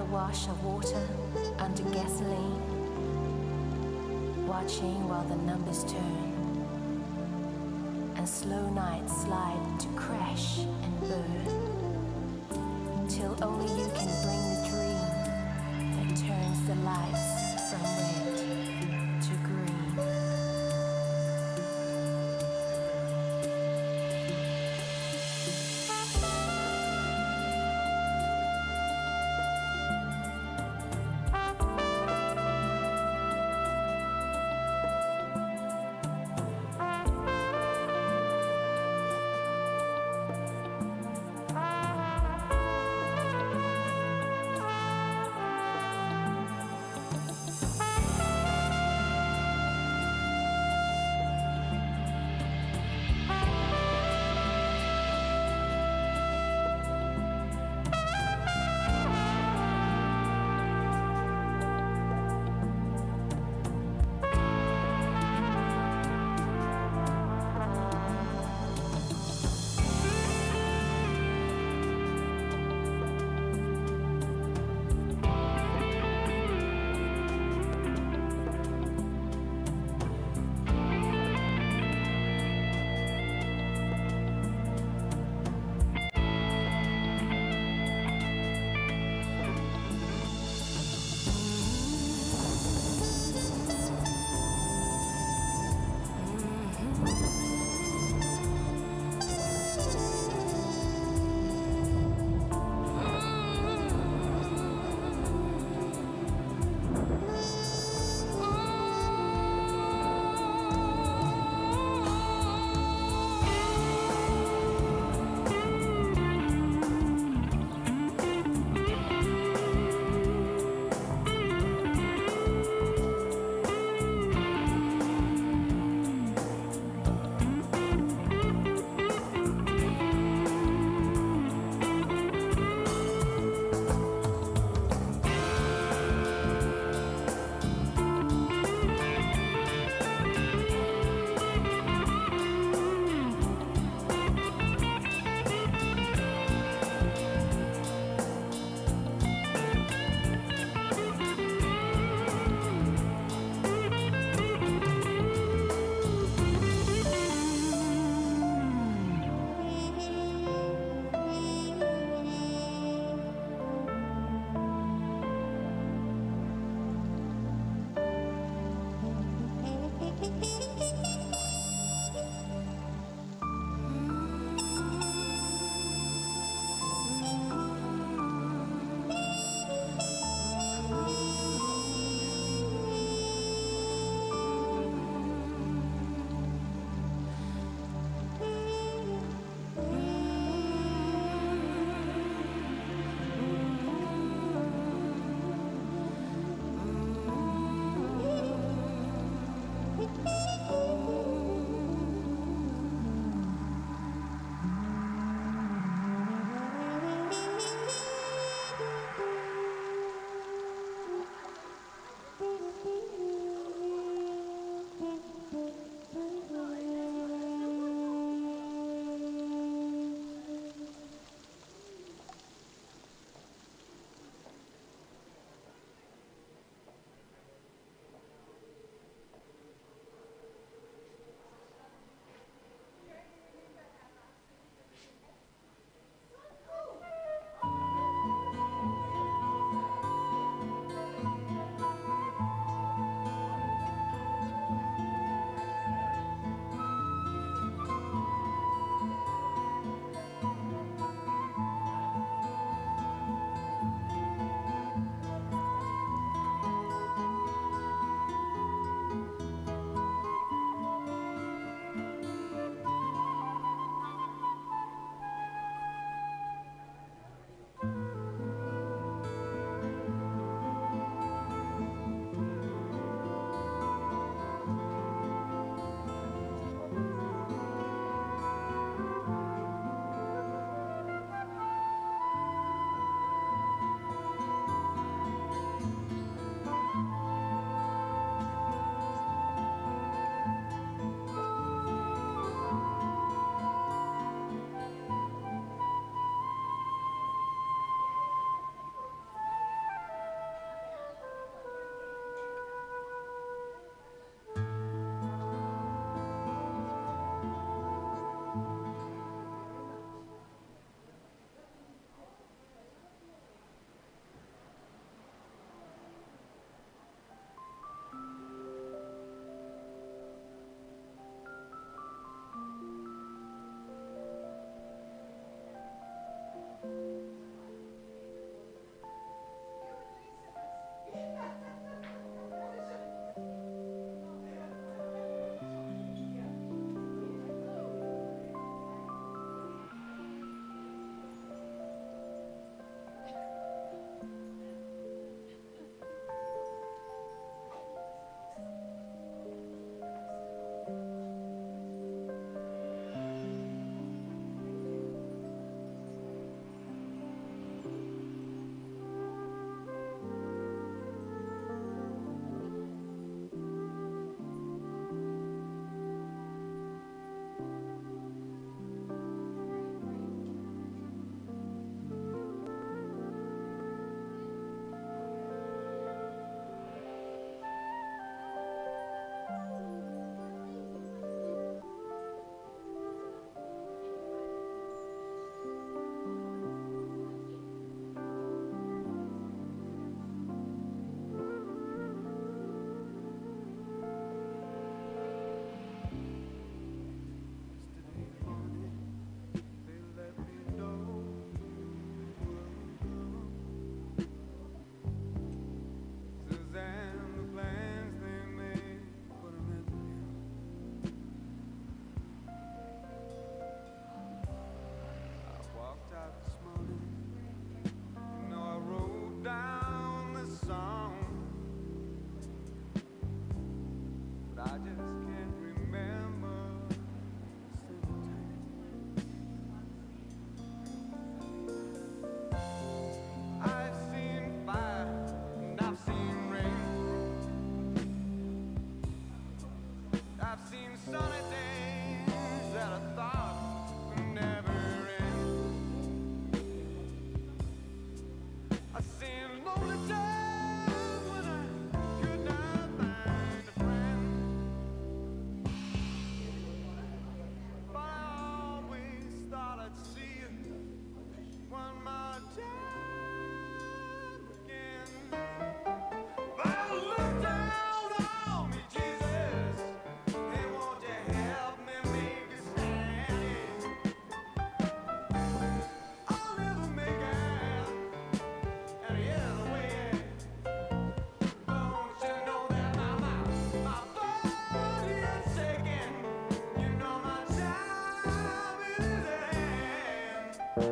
wash of water under gasoline, watching while the numbers turn, and slow nights slide to crash and burn, till only you can bring the dream that turns the lights from red to green.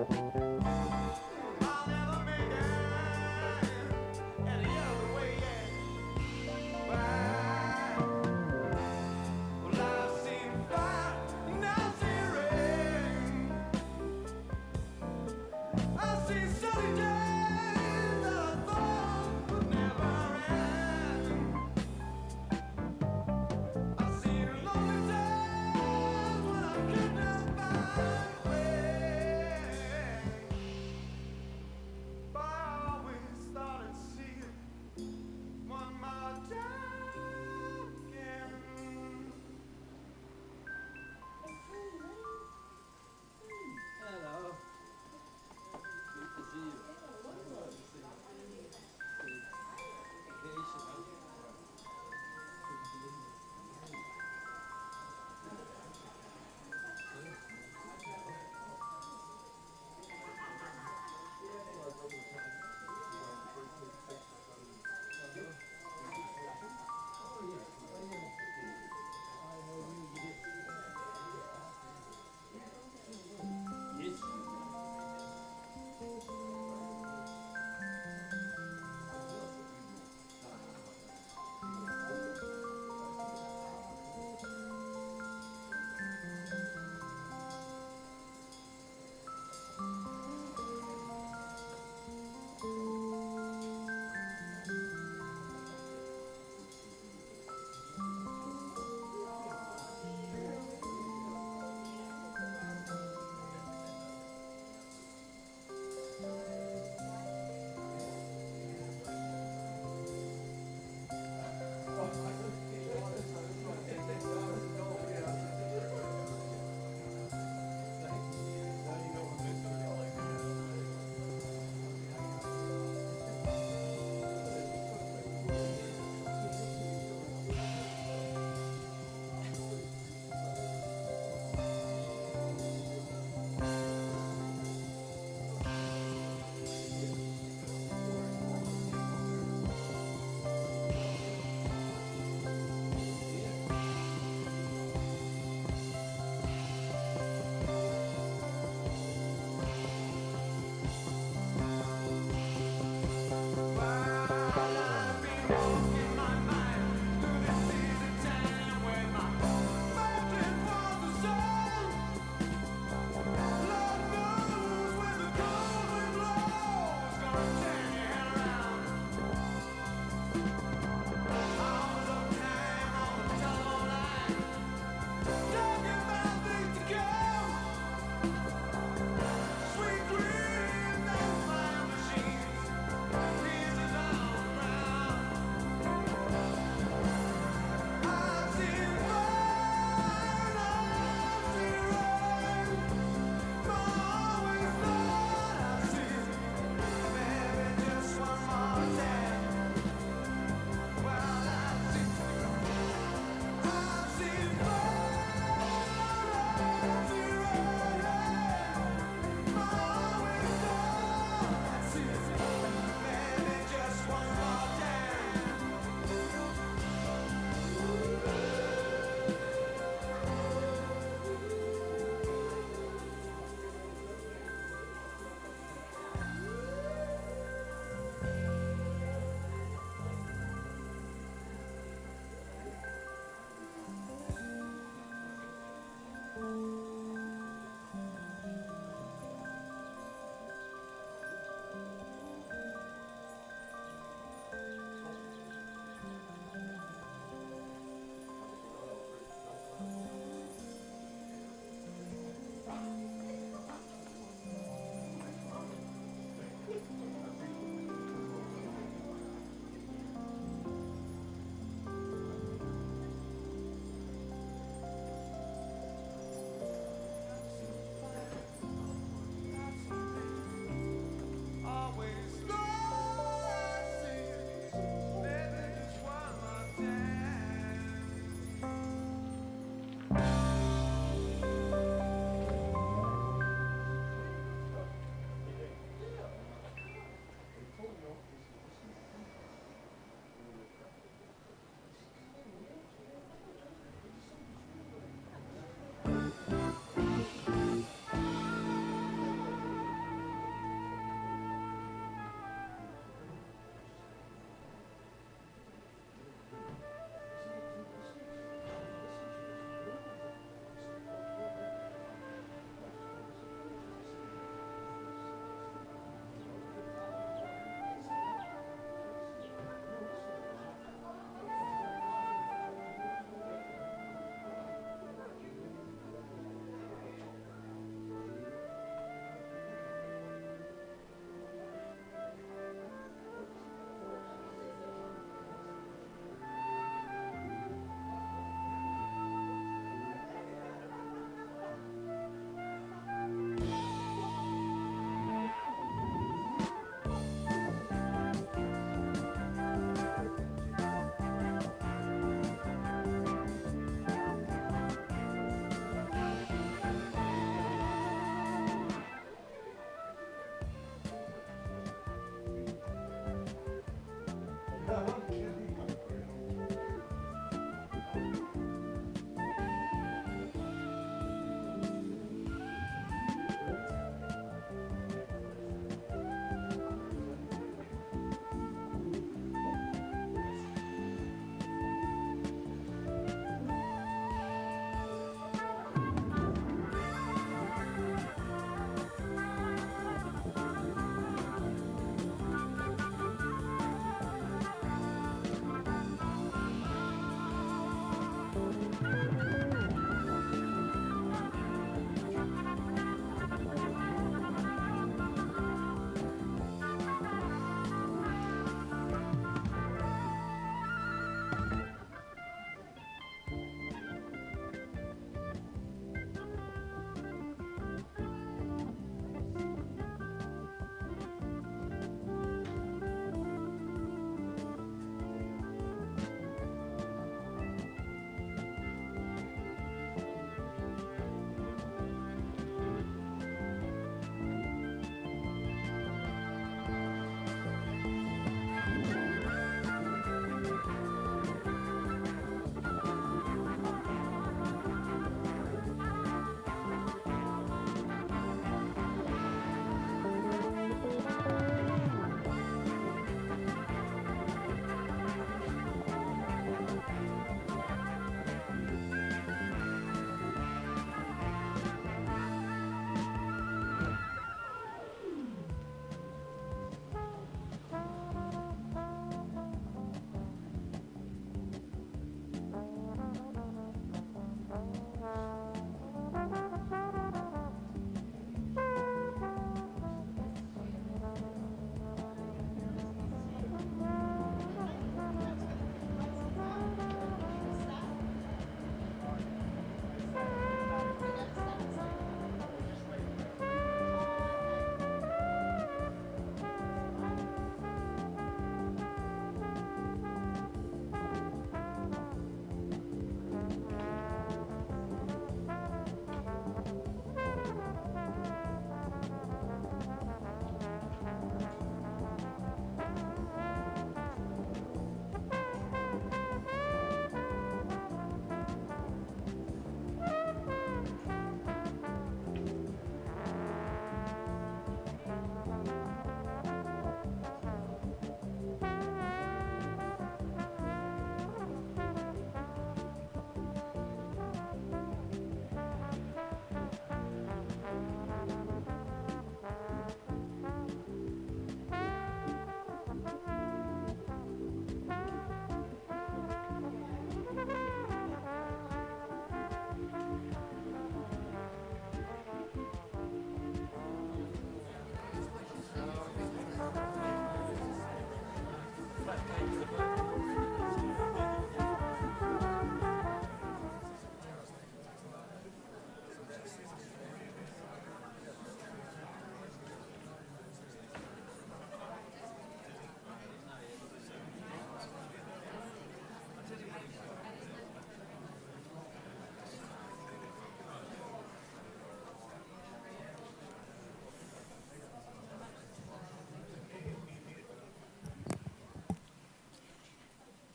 I'll never make it any other way. Why? Well, I've seen fire and I've seen rain. I've seen sunny days that I thought would never end. I've seen lonely days when I could not find a way.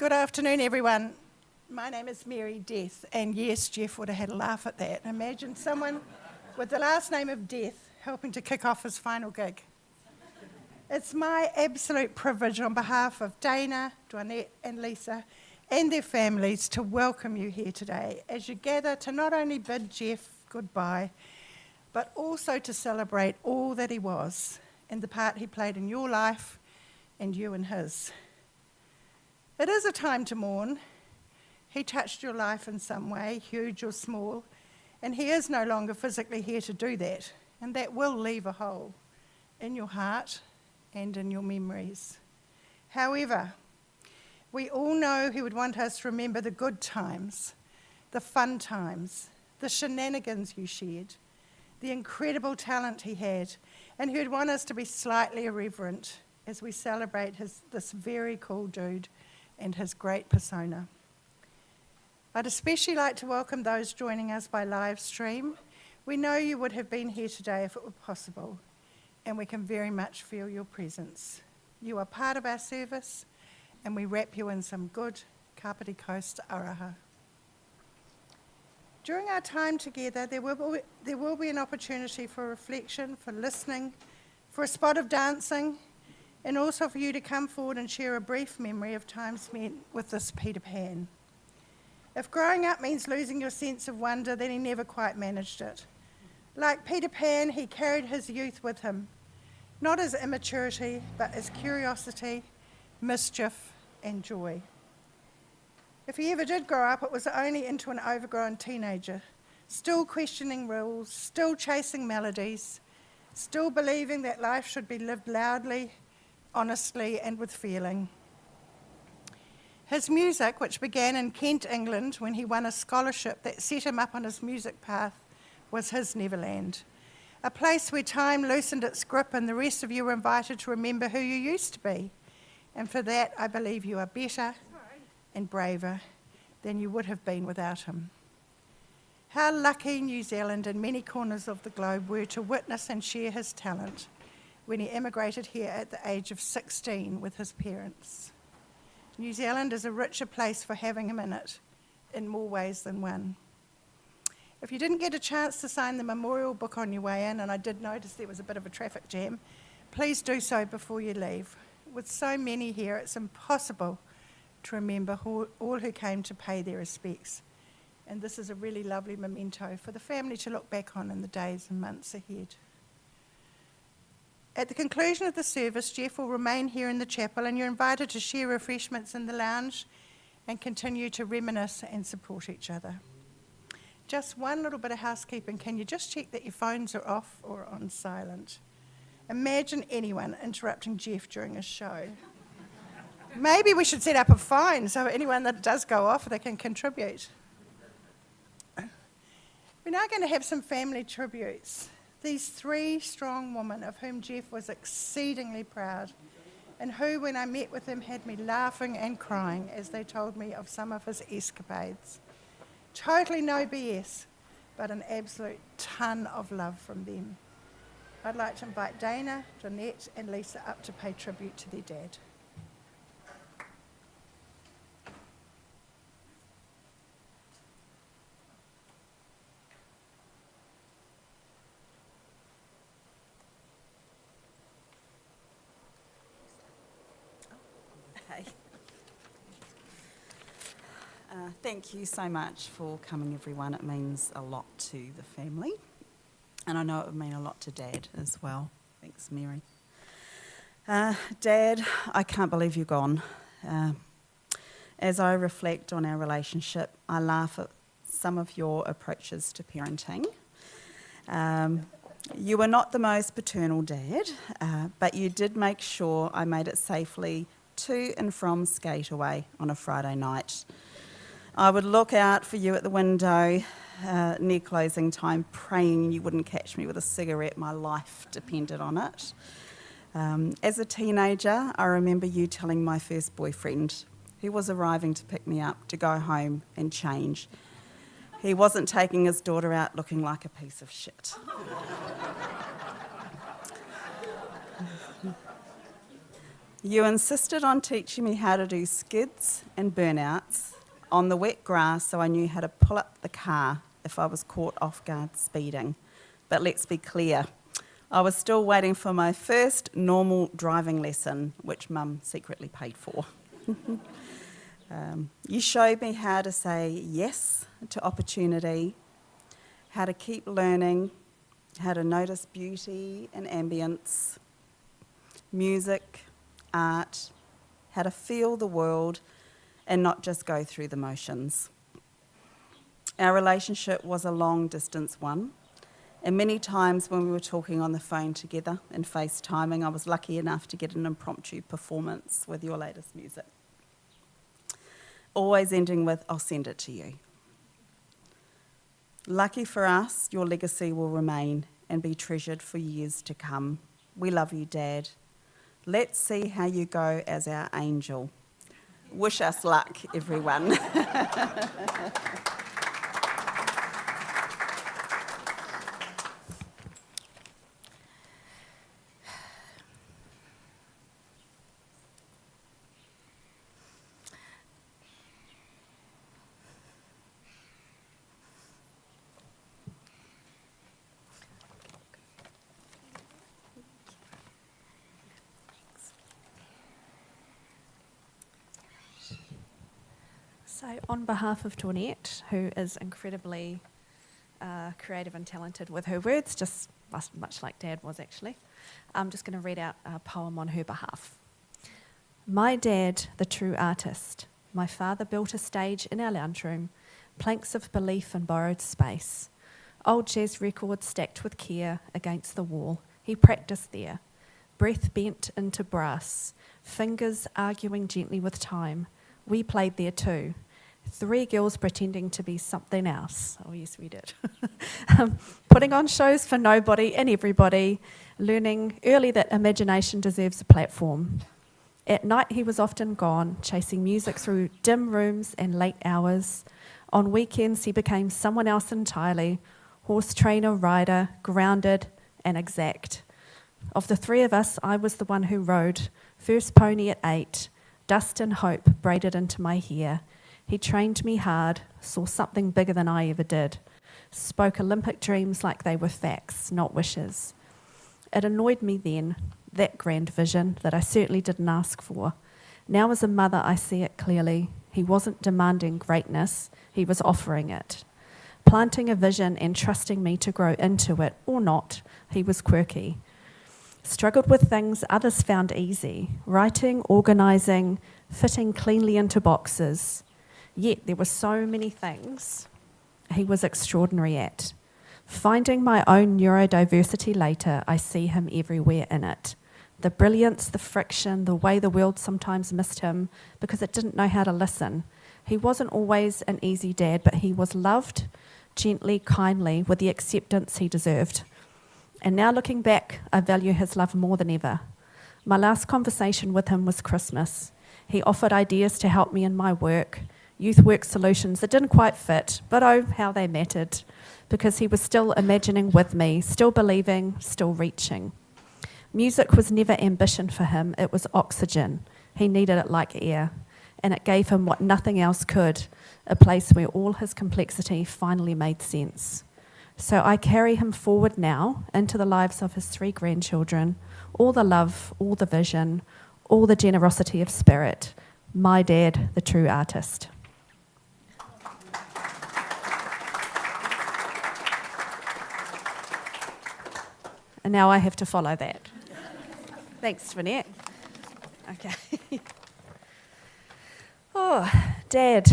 Good afternoon, everyone. My name is Mary Death, and yes, Jeff would have had a laugh at that. Imagine someone with the last name of Death helping to kick off his final gig. It's my absolute privilege on behalf of Dana, Dwanette and Lisa and their families to welcome you here today as you gather to not only bid Jeff goodbye, but also to celebrate all that he was and the part he played in your life and you in his. It is a time to mourn. He touched your life in some way, huge or small, and he is no longer physically here to do that, and that will leave a hole in your heart and in your memories. However, we all know he would want us to remember the good times, the fun times, the shenanigans you shared, the incredible talent he had, and he would want us to be slightly irreverent as we celebrate this very cool dude and his great persona. I'd especially like to welcome those joining us by live stream. We know you would have been here today if it were possible, and we can very much feel your presence. You are part of our service, and we wrap you in some good Kapiti Coast araha. During our time together, there will be an opportunity for reflection, for listening, for a spot of dancing, and also for you to come forward and share a brief memory of time spent with this Peter Pan. If growing up means losing your sense of wonder, then he never quite managed it. Like Peter Pan, he carried his youth with him, not as immaturity, but as curiosity, mischief, and joy. If he ever did grow up, it was only into an overgrown teenager, still questioning rules, still chasing melodies, still believing that life should be lived loudly, honestly, and with feeling. His music, which began in Kent, England, when he won a scholarship that set him up on his music path, was his Neverland, a place where time loosened its grip and the rest of you were invited to remember who you used to be. And for that, I believe you are better and braver than you would have been without him. How lucky New Zealand and many corners of the globe were to witness and share his talent when he immigrated here at the age of 16 with his parents. New Zealand is a richer place for having him in it, in more ways than one. If you didn't get a chance to sign the memorial book on your way in, and I did notice there was a bit of a traffic jam, please do so before you leave. With so many here, it's impossible to remember all who came to pay their respects. And this is a really lovely memento for the family to look back on in the days and months ahead. At the conclusion of the service, Jeff will remain here in the chapel, and you're invited to share refreshments in the lounge and continue to reminisce and support each other. Just one little bit of housekeeping. Can you just check that your phones are off or on silent? Imagine anyone interrupting Jeff during his show. Maybe we should set up a fine so anyone that does go off, they can contribute. We're now going to have some family tributes. These three strong women of whom Jeff was exceedingly proud, and who, when I met with them, had me laughing and crying as they told me of some of his escapades. Totally no BS, but an absolute ton of love from them. I'd like to invite Dana, Dwanette and Lisa up to pay tribute to their dad. Thank you so much for coming, everyone. It means a lot to the family, and I know it would mean a lot to Dad as well. Thanks, Mary. Dad, I can't believe you're gone. As I reflect on our relationship, I laugh at some of your approaches to parenting. You were not the most paternal dad, but you did make sure I made it safely to and from Skateaway on a Friday night. I would look out for you at the window near closing time, praying you wouldn't catch me with a cigarette. My life depended on it. As a teenager, I remember you telling my first boyfriend, who was arriving to pick me up, to go home and change. He wasn't taking his daughter out looking like a piece of shit. You insisted on teaching me how to do skids and burnouts on the wet grass so I knew how to pull up the car if I was caught off guard speeding. But let's be clear, I was still waiting for my first normal driving lesson, which Mum secretly paid for. You showed me how to say yes to opportunity, how to keep learning, how to notice beauty and ambience, music, art, how to feel the world and not just go through the motions. Our relationship was a long-distance one, and many times when we were talking on the phone together and FaceTiming, I was lucky enough to get an impromptu performance with your latest music. Always ending with, I'll send it to you. Lucky for us, your legacy will remain and be treasured for years to come. We love you, Dad. Let's see how you go as our angel. Wish us luck, everyone. So on behalf of Toinette, who is incredibly creative and talented with her words, just much like Dad was actually, I'm just going to read out a poem on her behalf. My dad, the true artist. My father built a stage in our lounge room, planks of belief and borrowed space. Old jazz records stacked with care against the wall. He practiced there, breath bent into brass, fingers arguing gently with time. We played there too. 3 girls pretending to be something else. Oh, yes, we did. Putting on shows for nobody and everybody, learning early that imagination deserves a platform. At night, he was often gone, chasing music through dim rooms and late hours. On weekends, he became someone else entirely, horse trainer, rider, grounded and exact. Of the 3 of us, I was the one who rode, first pony at 8, dust and hope braided into my hair. He trained me hard, saw something bigger than I ever did, spoke Olympic dreams like they were facts, not wishes. It annoyed me then, that grand vision that I certainly didn't ask for. Now as a mother, I see it clearly. He wasn't demanding greatness, he was offering it. Planting a vision and trusting me to grow into it, or not, he was quirky. Struggled with things others found easy, writing, organising, fitting cleanly into boxes. Yet there were so many things he was extraordinary at. Finding my own neurodiversity later, I see him everywhere in it. The brilliance, the friction, the way the world sometimes missed him because it didn't know how to listen. He wasn't always an easy dad, but he was loved, gently, kindly, with the acceptance he deserved. And now looking back, I value his love more than ever. My last conversation with him was Christmas. He offered ideas to help me in my work, youth work solutions that didn't quite fit, but oh, how they mattered, because he was still imagining with me, still believing, still reaching. Music was never ambition for him, it was oxygen. He needed it like air, and it gave him what nothing else could, a place where all his complexity finally made sense. So I carry him forward now into the lives of his 3 grandchildren, all the love, all the vision, all the generosity of spirit. My dad, the true artist. And now I have to follow that. Thanks, Vinette. Okay. Oh, Dad.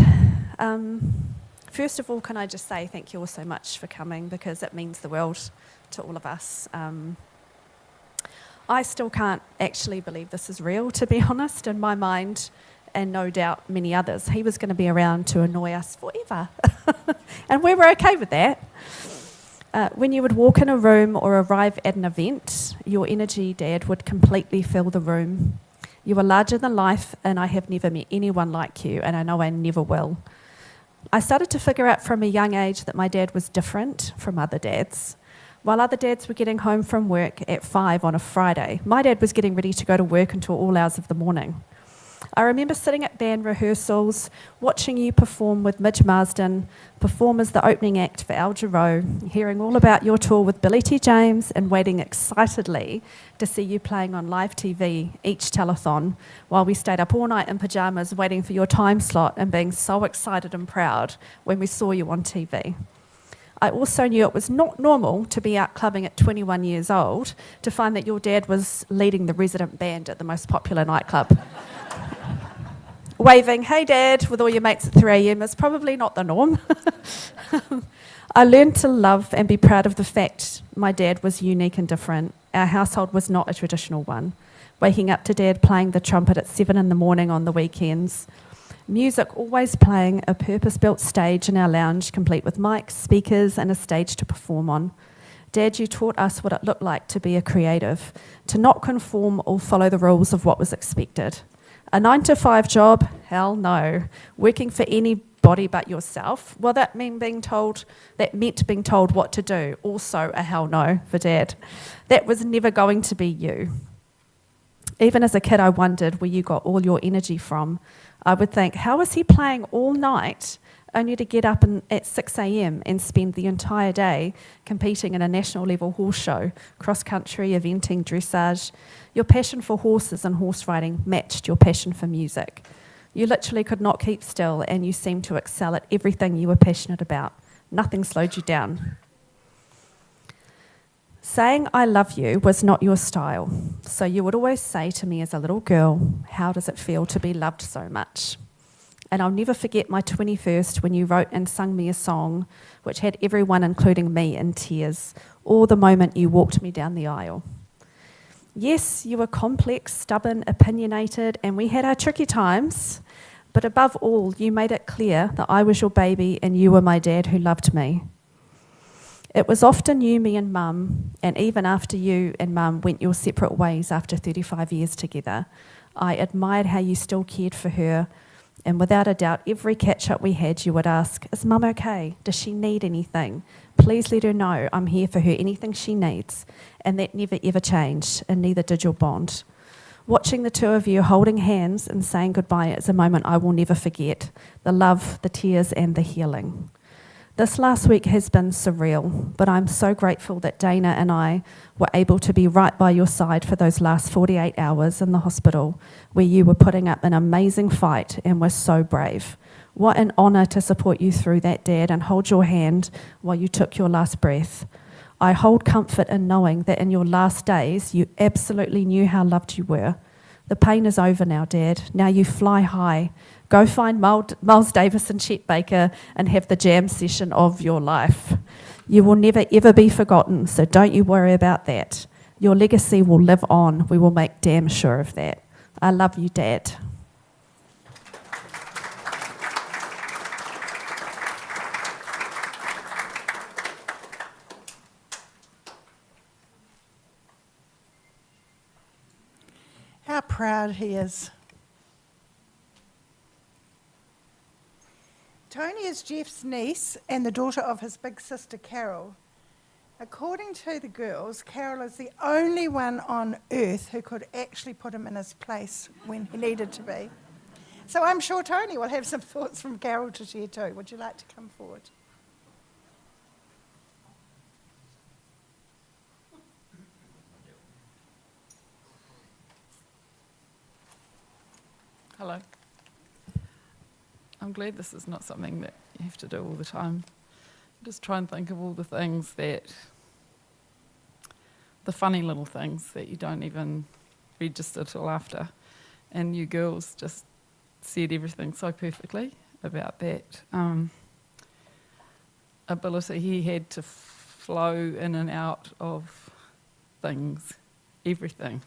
First of all, can I just say thank you all so much for coming, because it means the world to all of us. I still can't actually believe this is real, to be honest, in my mind, and no doubt many others. He was going to be around to annoy us forever. And we were okay with that. When you would walk in a room or arrive at an event, your energy, Dad, would completely fill the room. You were larger than life, and I have never met anyone like you, and I know I never will. I started to figure out from a young age that my dad was different from other dads. While other dads were getting home from work at 5 on a Friday, my dad was getting ready to go to work until all hours of the morning. I remember sitting at band rehearsals, watching you perform with Midge Marsden, perform as the opening act for Al Jarreau, hearing all about your tour with Billy T. James, and waiting excitedly to see you playing on live TV each telethon, while we stayed up all night in pyjamas waiting for your time slot and being so excited and proud when we saw you on TV. I also knew it was not normal to be out clubbing at 21 years old to find that your dad was leading the resident band at the most popular nightclub. Waving, "Hey Dad," with all your mates at 3 a.m. is probably not the norm. I learned to love and be proud of the fact my dad was unique and different. Our household was not a traditional one. Waking up to Dad playing the trumpet at 7 in the morning on the weekends. Music always playing, a purpose-built stage in our lounge, complete with mics, speakers, and a stage to perform on. Dad, you taught us what it looked like to be a creative, to not conform or follow the rules of what was expected. A 9-to-5 job? Hell no. Working for anybody but yourself? Well, that meant being told what to do. Also a hell no for Dad. That was never going to be you. Even as a kid, I wondered where you got all your energy from. I would think, how is he playing all night only to get up at 6 a.m. and spend the entire day competing in a national level horse show, cross-country, eventing, dressage? Your passion for horses and horse riding matched your passion for music. You literally could not keep still, and you seemed to excel at everything you were passionate about. Nothing slowed you down. Saying I love you was not your style, so you would always say to me as a little girl, how does it feel to be loved so much? And I'll never forget my 21st when you wrote and sung me a song which had everyone, including me, in tears, or the moment you walked me down the aisle. Yes, you were complex, stubborn, opinionated, and we had our tricky times, but above all, you made it clear that I was your baby and you were my dad who loved me. It was often you, me and Mum, and even after you and Mum went your separate ways after 35 years together, I admired how you still cared for her, and without a doubt, every catch-up we had, you would ask, is Mum okay? Does she need anything? Please let her know I'm here for her, anything she needs. And that never ever changed, and neither did your bond. Watching the two of you holding hands and saying goodbye is a moment I will never forget. The love, the tears, and the healing. This last week has been surreal, but I'm so grateful that Dana and I were able to be right by your side for those last 48 hours in the hospital, where you were putting up an amazing fight and were so brave. What an honour to support you through that, Dad, and hold your hand while you took your last breath. I hold comfort in knowing that in your last days, you absolutely knew how loved you were. The pain is over now, Dad. Now you fly high. Go find Miles Davis and Chet Baker and have the jam session of your life. You will never ever be forgotten, so don't you worry about that. Your legacy will live on. We will make damn sure of that. I love you, Dad. How proud he is. Tony is Jeff's niece and the daughter of his big sister Carol. According to the girls, Carol is the only one on earth who could actually put him in his place when he needed to be. So I'm sure Tony will have some thoughts from Carol to share too. Would you like to come forward? Hello. I'm glad this is not something that you have to do all the time. Just try and think of all the things the funny little things that you don't even register till after. And you girls just said everything so perfectly about that ability he had to flow in and out of things, everything.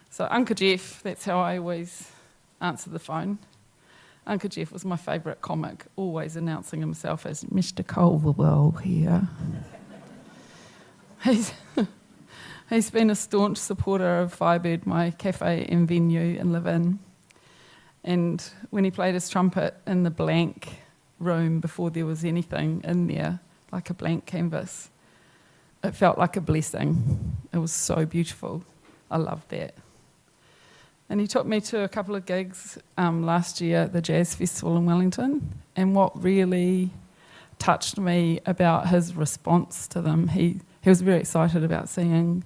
So Uncle Jeff, that's how I always answer the phone. Uncle Jeff was my favourite comic, always announcing himself as Mr. Culverwell here. He's been a staunch supporter of Firebird, my cafe and venue and live-in. And when he played his trumpet in the blank room before there was anything in there, like a blank canvas, it felt like a blessing. It was so beautiful. I loved that. And he took me to a couple of gigs last year at the Jazz Festival in Wellington. And what really touched me about his response to them, he was very excited about seeing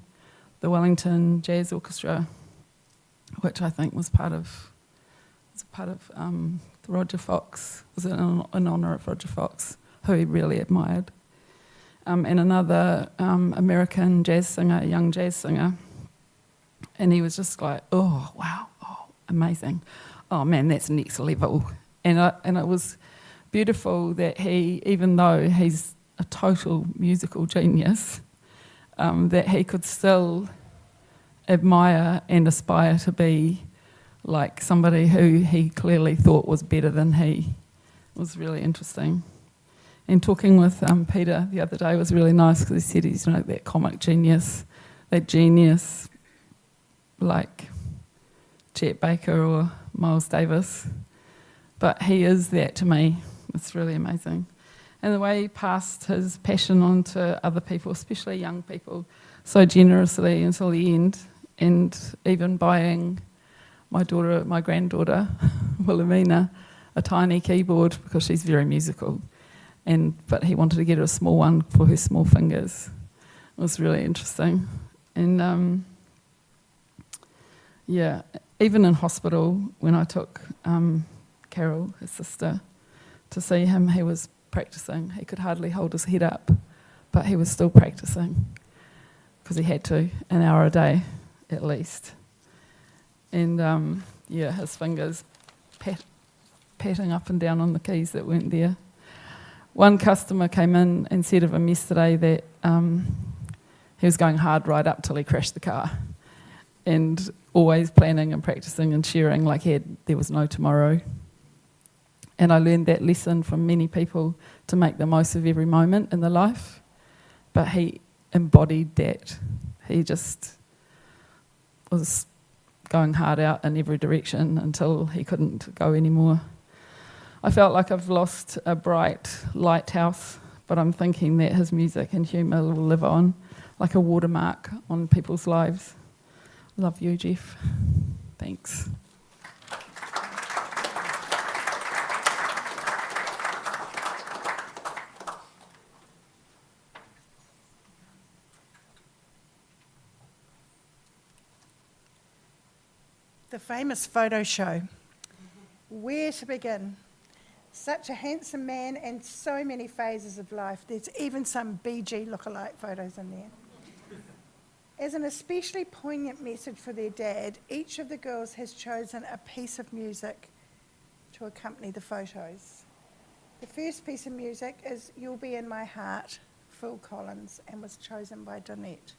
the Wellington Jazz Orchestra, which I think was part of Roger Fox, was in honour of Roger Fox, who he really admired. And another American jazz singer, a young jazz singer. And he was just like, oh, wow, oh, amazing. Oh, man, that's next level. And it was beautiful that he, even though he's a total musical genius, that he could still admire and aspire to be like somebody who he clearly thought was better than he. It was really interesting. And talking with Peter the other day was really nice because he said he's that comic genius, that genius like Chet Baker or Miles Davis. But he is that to me. It's really amazing. And the way he passed his passion on to other people, especially young people, so generously until the end, and even buying my granddaughter, Wilhelmina, a tiny keyboard because she's very musical. But he wanted to get her a small one for her small fingers. It was really interesting. And even in hospital, when I took Carol, his sister, to see him, he was practicing. He could hardly hold his head up, but he was still practicing because he had to, an hour a day at least. And his fingers patting up and down on the keys that weren't there. One customer came in and said of him yesterday that he was going hard right up till he crashed the car, and always planning and practicing and sharing like there was no tomorrow. And I learned that lesson from many people, to make the most of every moment in the life. But he embodied that. He just was going hard out in every direction until he couldn't go anymore. I felt like I've lost a bright lighthouse, but I'm thinking that his music and humour will live on like a watermark on people's lives. Love you, Jeff. Thanks. The famous photo show. Where to begin? Such a handsome man and so many phases of life. There's even some BG lookalike photos in there. As an especially poignant message for their dad, each of the girls has chosen a piece of music to accompany the photos. The first piece of music is You'll Be in My Heart, Phil Collins, and was chosen by Donette.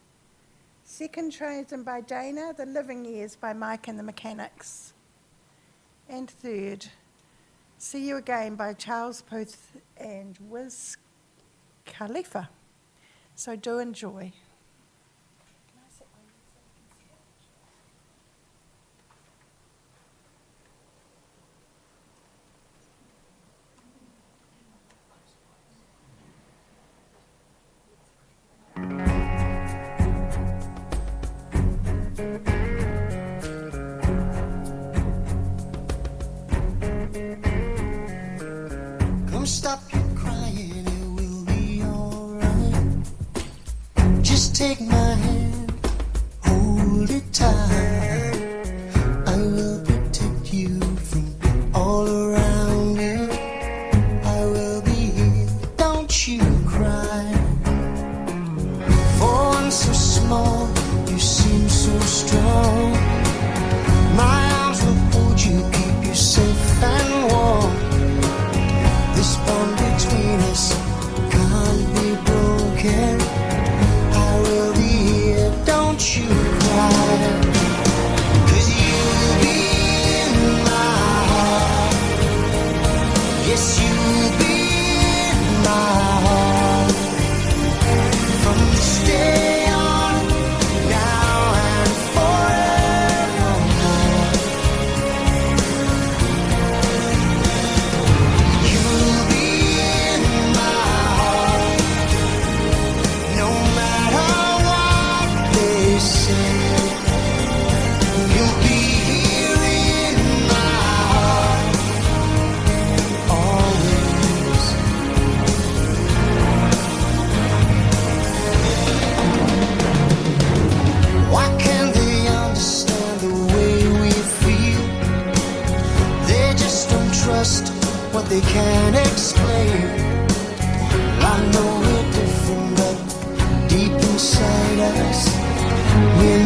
Second chosen by Dana, The Living Years by Mike and the Mechanics. And third, See You Again by Charles Puth and Wiz Khalifa. So do enjoy. Come stop your crying, it will be alright. Just take my hand, hold it tight. I will protect you from all around you. I will be here, don't you cry. For one so small, you seem so strong. My arms will hold you, keep you safe and warm. This bond between us can't be broken. I will be here, don't you cry.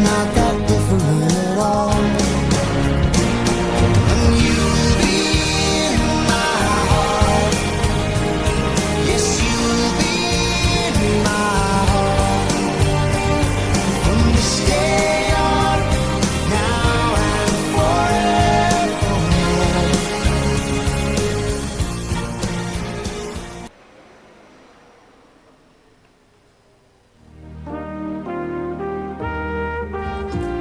not that different at all. And you'll be in my heart. Yes, you'll be in my heart. From this day on, now and forevermore.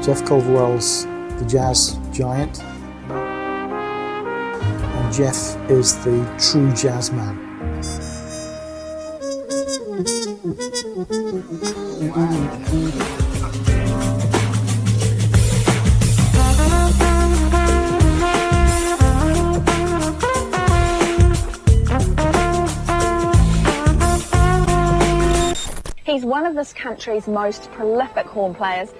Jeff Culverwell's the jazz giant, and Jeff is the true jazz man. He's one of this country's most prolific horn players.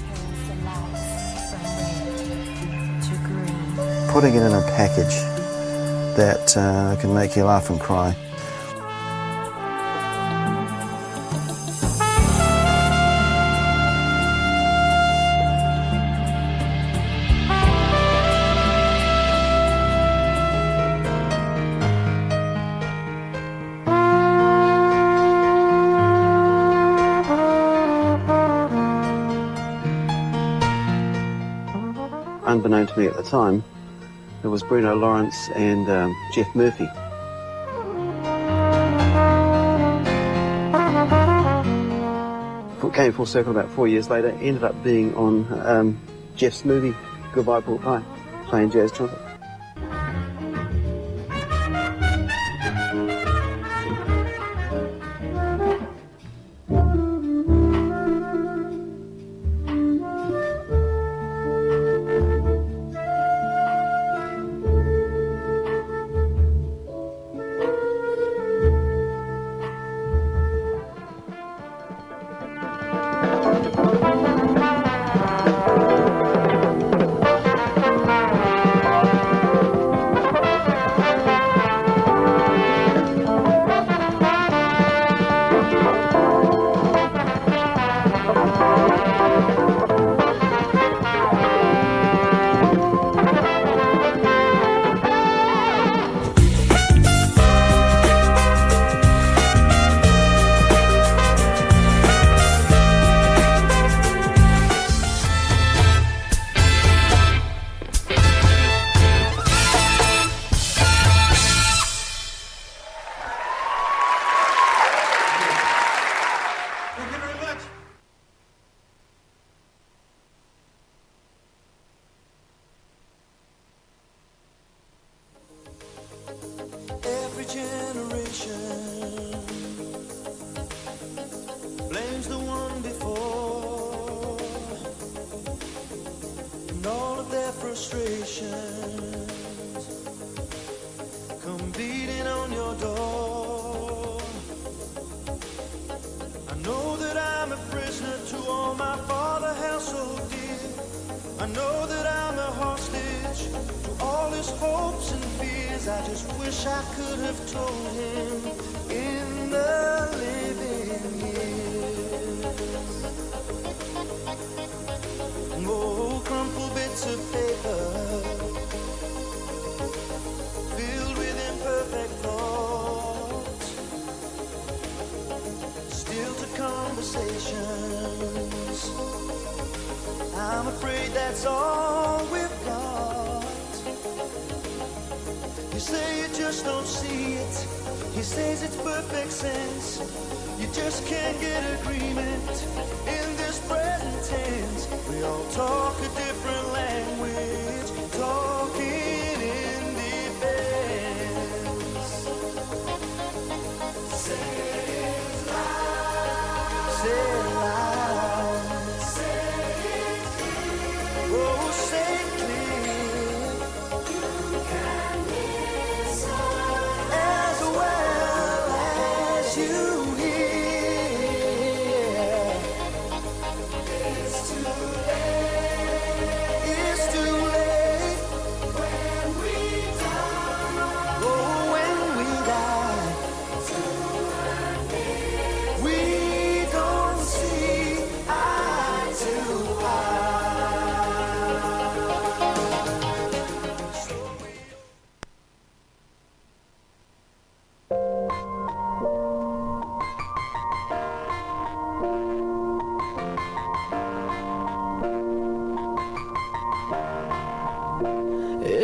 Turns the lights from red to green. Putting it in a package that can make you laugh and cry. Unbeknown to me at the time, it was Bruno Lawrence and Jeff Murphy. Came full circle about 4 years later, ended up being on Jeff's movie, Goodbye Pork Pie, playing jazz trumpet. Every generation blames the one before, and all of their frustrations come beating on your door. I know that I'm a prisoner to all my father held so dear. I know that I'm a hostage to all his hopes and fears. I just wish I could have told him in the living years. Oh, crumpled bits of paper filled with imperfect thoughts, still to conversations. I'm afraid that's all we've got. You say you just don't see it. He says it's perfect sense. You just can't get agreement in this present tense. We all talk a different language, talking in defense. Say it loud. Say it loud. Say it clear. Oh, say it clear. You can listen as well as you hear. It's too late.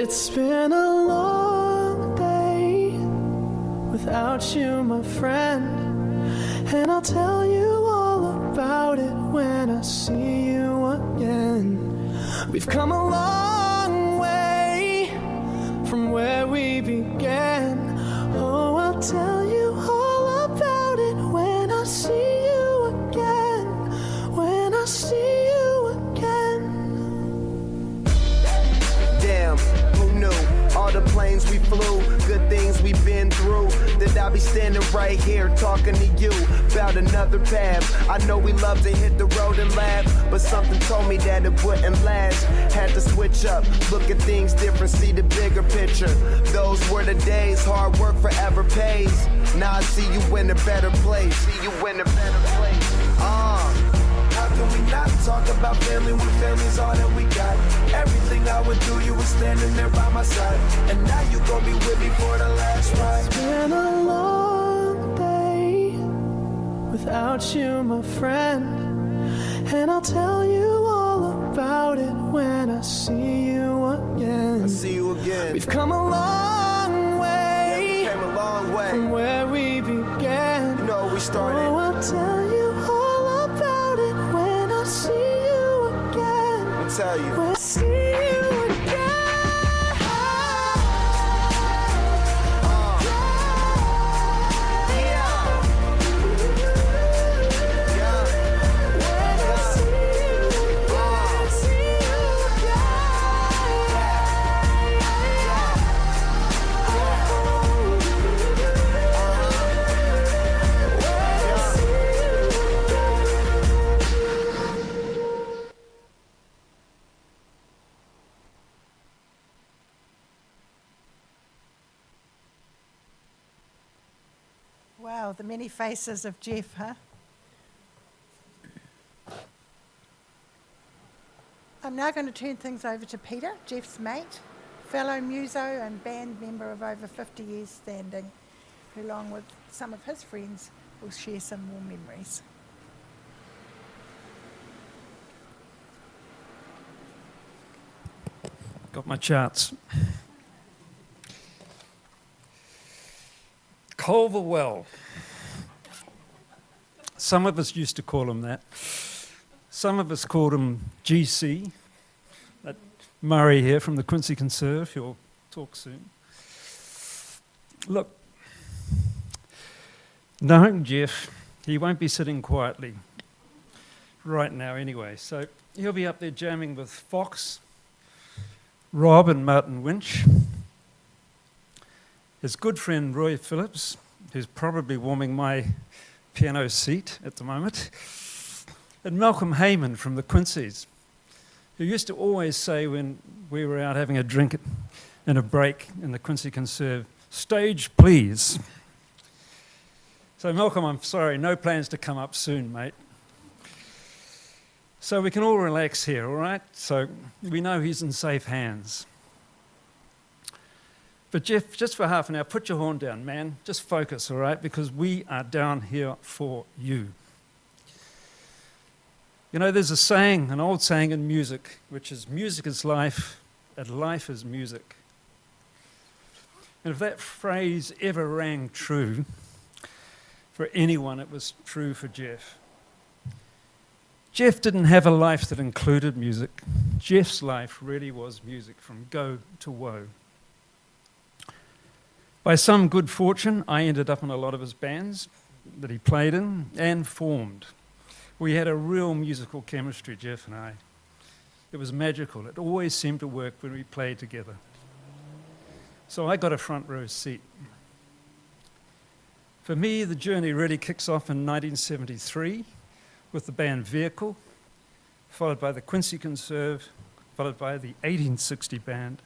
It's been a long day without you, my friend, and I'll tell you all about it when I see you again. We've come a long way from where we began. Oh, I'll tell you all about it when I see you again. When I see you again. Damn, who knew? All the planes we flew, good things we've been through. That I'll be standing right here talking to you about another path. I know we love to hit the road and laugh, but something told me that it wouldn't last. Had to switch up, look at things different, see the bigger picture. Those were the days, hard work forever pays. Now I see you in a better place. See you in a better place. How can we not talk about family when family's all that we got? Everything I would do, you were standing there by my side. And now you gon' be with me for the last ride. It's been a long day without you, my friend, and I'll tell you all about it when I see you again. I see you again. We've come a long way, Came a long way. from where we began. You know, we started. Oh, I'll tell you all about it when I see you again. I'll tell you. When I see you again. Wow, the many faces of Jeff, huh? I'm now going to turn things over to Peter, Jeff's mate, fellow muso and band member of over 50 years standing, who along with some of his friends will share some more memories. Got my charts. Culver Well. Some of us used to call him that. Some of us called him GC. That Murray here from the Quincy Conserve, he'll talk soon. Look, knowing Jeff, he won't be sitting quietly right now anyway. So he'll be up there jamming with Fox, Rob and Martin Winch, his good friend Roy Phillips, who's probably warming my piano seat at the moment, and Malcolm Heyman from the Quincy's, who used to always say when we were out having a drink in a break in the Quincy Conserve, "Stage, please." So Malcolm, I'm sorry, no plans to come up soon, mate. So we can all relax here, all right? So we know he's in safe hands. But Jeff, just for half an hour, put your horn down, man. Just focus, all right? Because we are down here for you. You know, there's a saying, an old saying in music, which is music is life and life is music. And if that phrase ever rang true for anyone, it was true for Jeff. Jeff didn't have a life that included music. Jeff's life really was music from go to woe. By some good fortune, I ended up in a lot of his bands that he played in and formed. We had a real musical chemistry, Jeff and I. It was magical. It always seemed to work when we played together. So I got a front row seat. For me, the journey really kicks off in 1973 with the band Vehicle, followed by the Quincy Conserve, followed by the 1860 Band,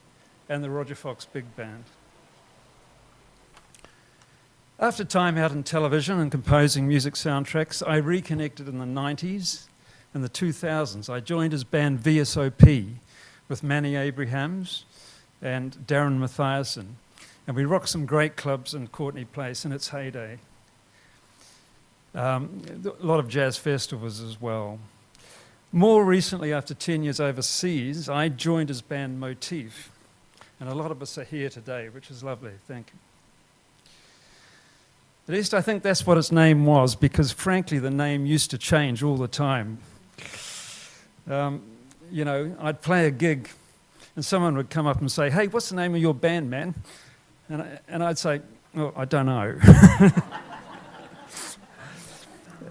and the Roger Fox Big Band. After time out in television and composing music soundtracks, I reconnected in the 90s and the 2000s. I joined his band VSOP with Manny Abrahams and Darren Mathiasen, and we rocked some great clubs in Courtney Place in its heyday. A lot of jazz festivals as well. More recently, after 10 years overseas, I joined his band Motif, And a lot of us are here today, which is lovely. Thank you. At least I think that's what its name was, because frankly, the name used to change all the time. I'd play a gig and someone would come up and say, "Hey, what's the name of your band, man?" And I'd say, "Oh, I don't know."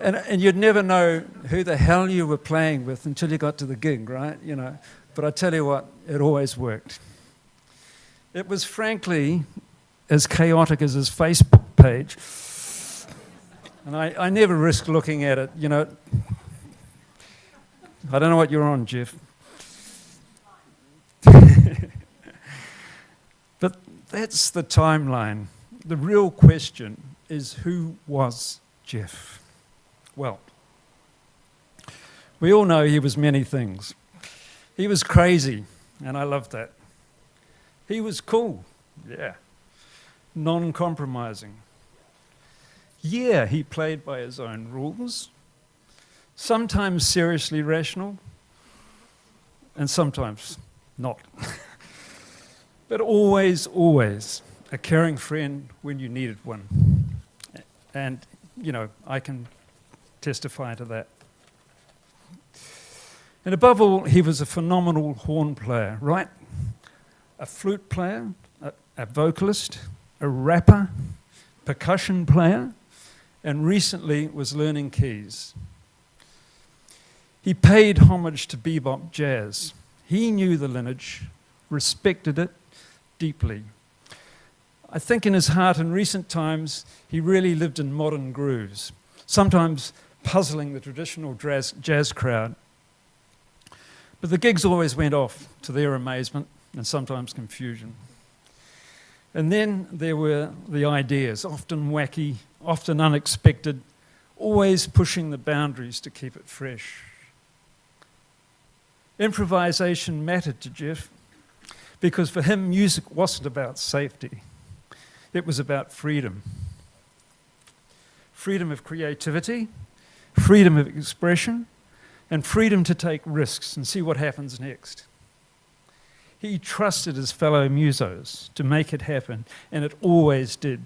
and you'd never know who the hell you were playing with until you got to the gig, right? But I tell you what, it always worked. It was frankly as chaotic as his Facebook page. And I never risked looking at it, I don't know what you're on, Jeff. But that's the timeline. The real question is, who was Jeff? Well, we all know he was many things. He was crazy, and I loved that. He was cool, yeah. Non-compromising. Yeah, he played by his own rules. Sometimes seriously rational, and sometimes not. But always, always a caring friend when you needed one. And, I can testify to that. And above all, he was a phenomenal horn player, right? A flute player, a vocalist, a rapper, percussion player, and recently was learning keys. He paid homage to bebop jazz. He knew the lineage, respected it deeply. I think in his heart in recent times, he really lived in modern grooves, sometimes puzzling the traditional jazz crowd. But the gigs always went off to their amazement and sometimes confusion. And then there were the ideas, often wacky, often unexpected, always pushing the boundaries to keep it fresh. Improvisation mattered to Jeff because for him, music wasn't about safety. It was about freedom. Freedom of creativity, freedom of expression, and freedom to take risks and see what happens next. He trusted his fellow musos to make it happen, and it always did.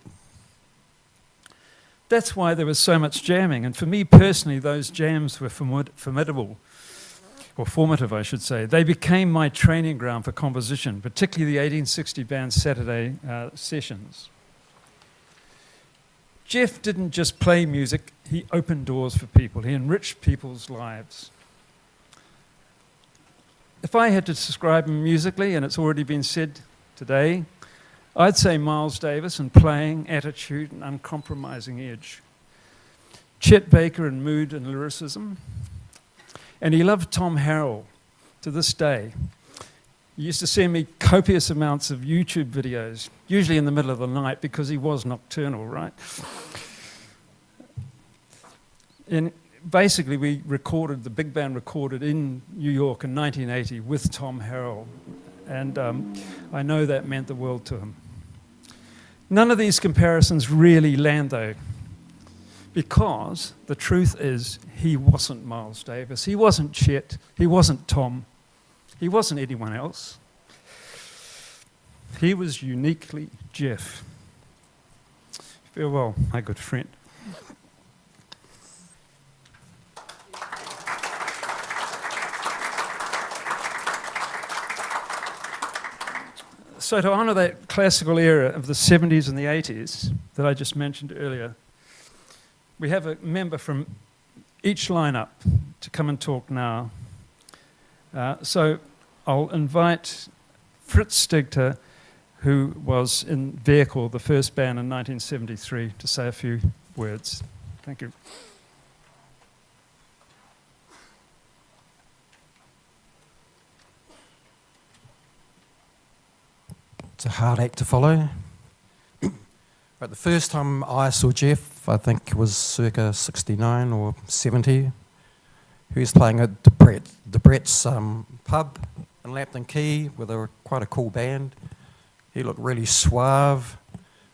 That's why there was so much jamming, and for me personally, those jams were formidable. Or formative, I should say. They became my training ground for composition, particularly the 1860 Band Saturday sessions. Jeff didn't just play music, he opened doors for people. He enriched people's lives. If I had to describe him musically, and it's already been said today, I'd say Miles Davis in playing, attitude, and uncompromising edge. Chet Baker in mood and lyricism. And he loved Tom Harrell to this day. He used to send me copious amounts of YouTube videos, usually in the middle of the night because he was nocturnal, right? And basically, the big band recorded in New York in 1980 with Tom Harrell. And I know that meant the world to him. None of these comparisons really land, though, because the truth is he wasn't Miles Davis, he wasn't Chet, he wasn't Tom, he wasn't anyone else. He was uniquely Jeff. Farewell, my good friend. So to honour that classical era of the 70s and the 80s that I just mentioned earlier, we have a member from each lineup to come and talk now. So I'll invite Fritz Stigter, who was in Vehicle, the first band in 1973, to say a few words. Thank you. It's a hard act to follow. But the first time I saw Jeff, I think was circa 69 or 70. He was playing at Debrett's pub in Lapton Quay with quite a cool band. He looked really suave,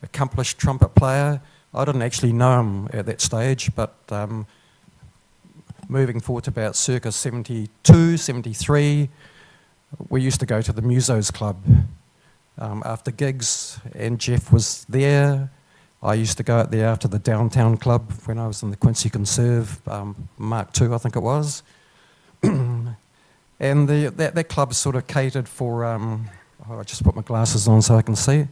accomplished trumpet player. I didn't actually know him at that stage, but moving forward to about circa 72, 73, we used to go to the Musos Club after gigs, and Jeff was there. I used to go out there after the downtown club when I was in the Quincy Conserve, Mark II, I think it was. And that club sort of catered for, I just put my glasses on so I can see.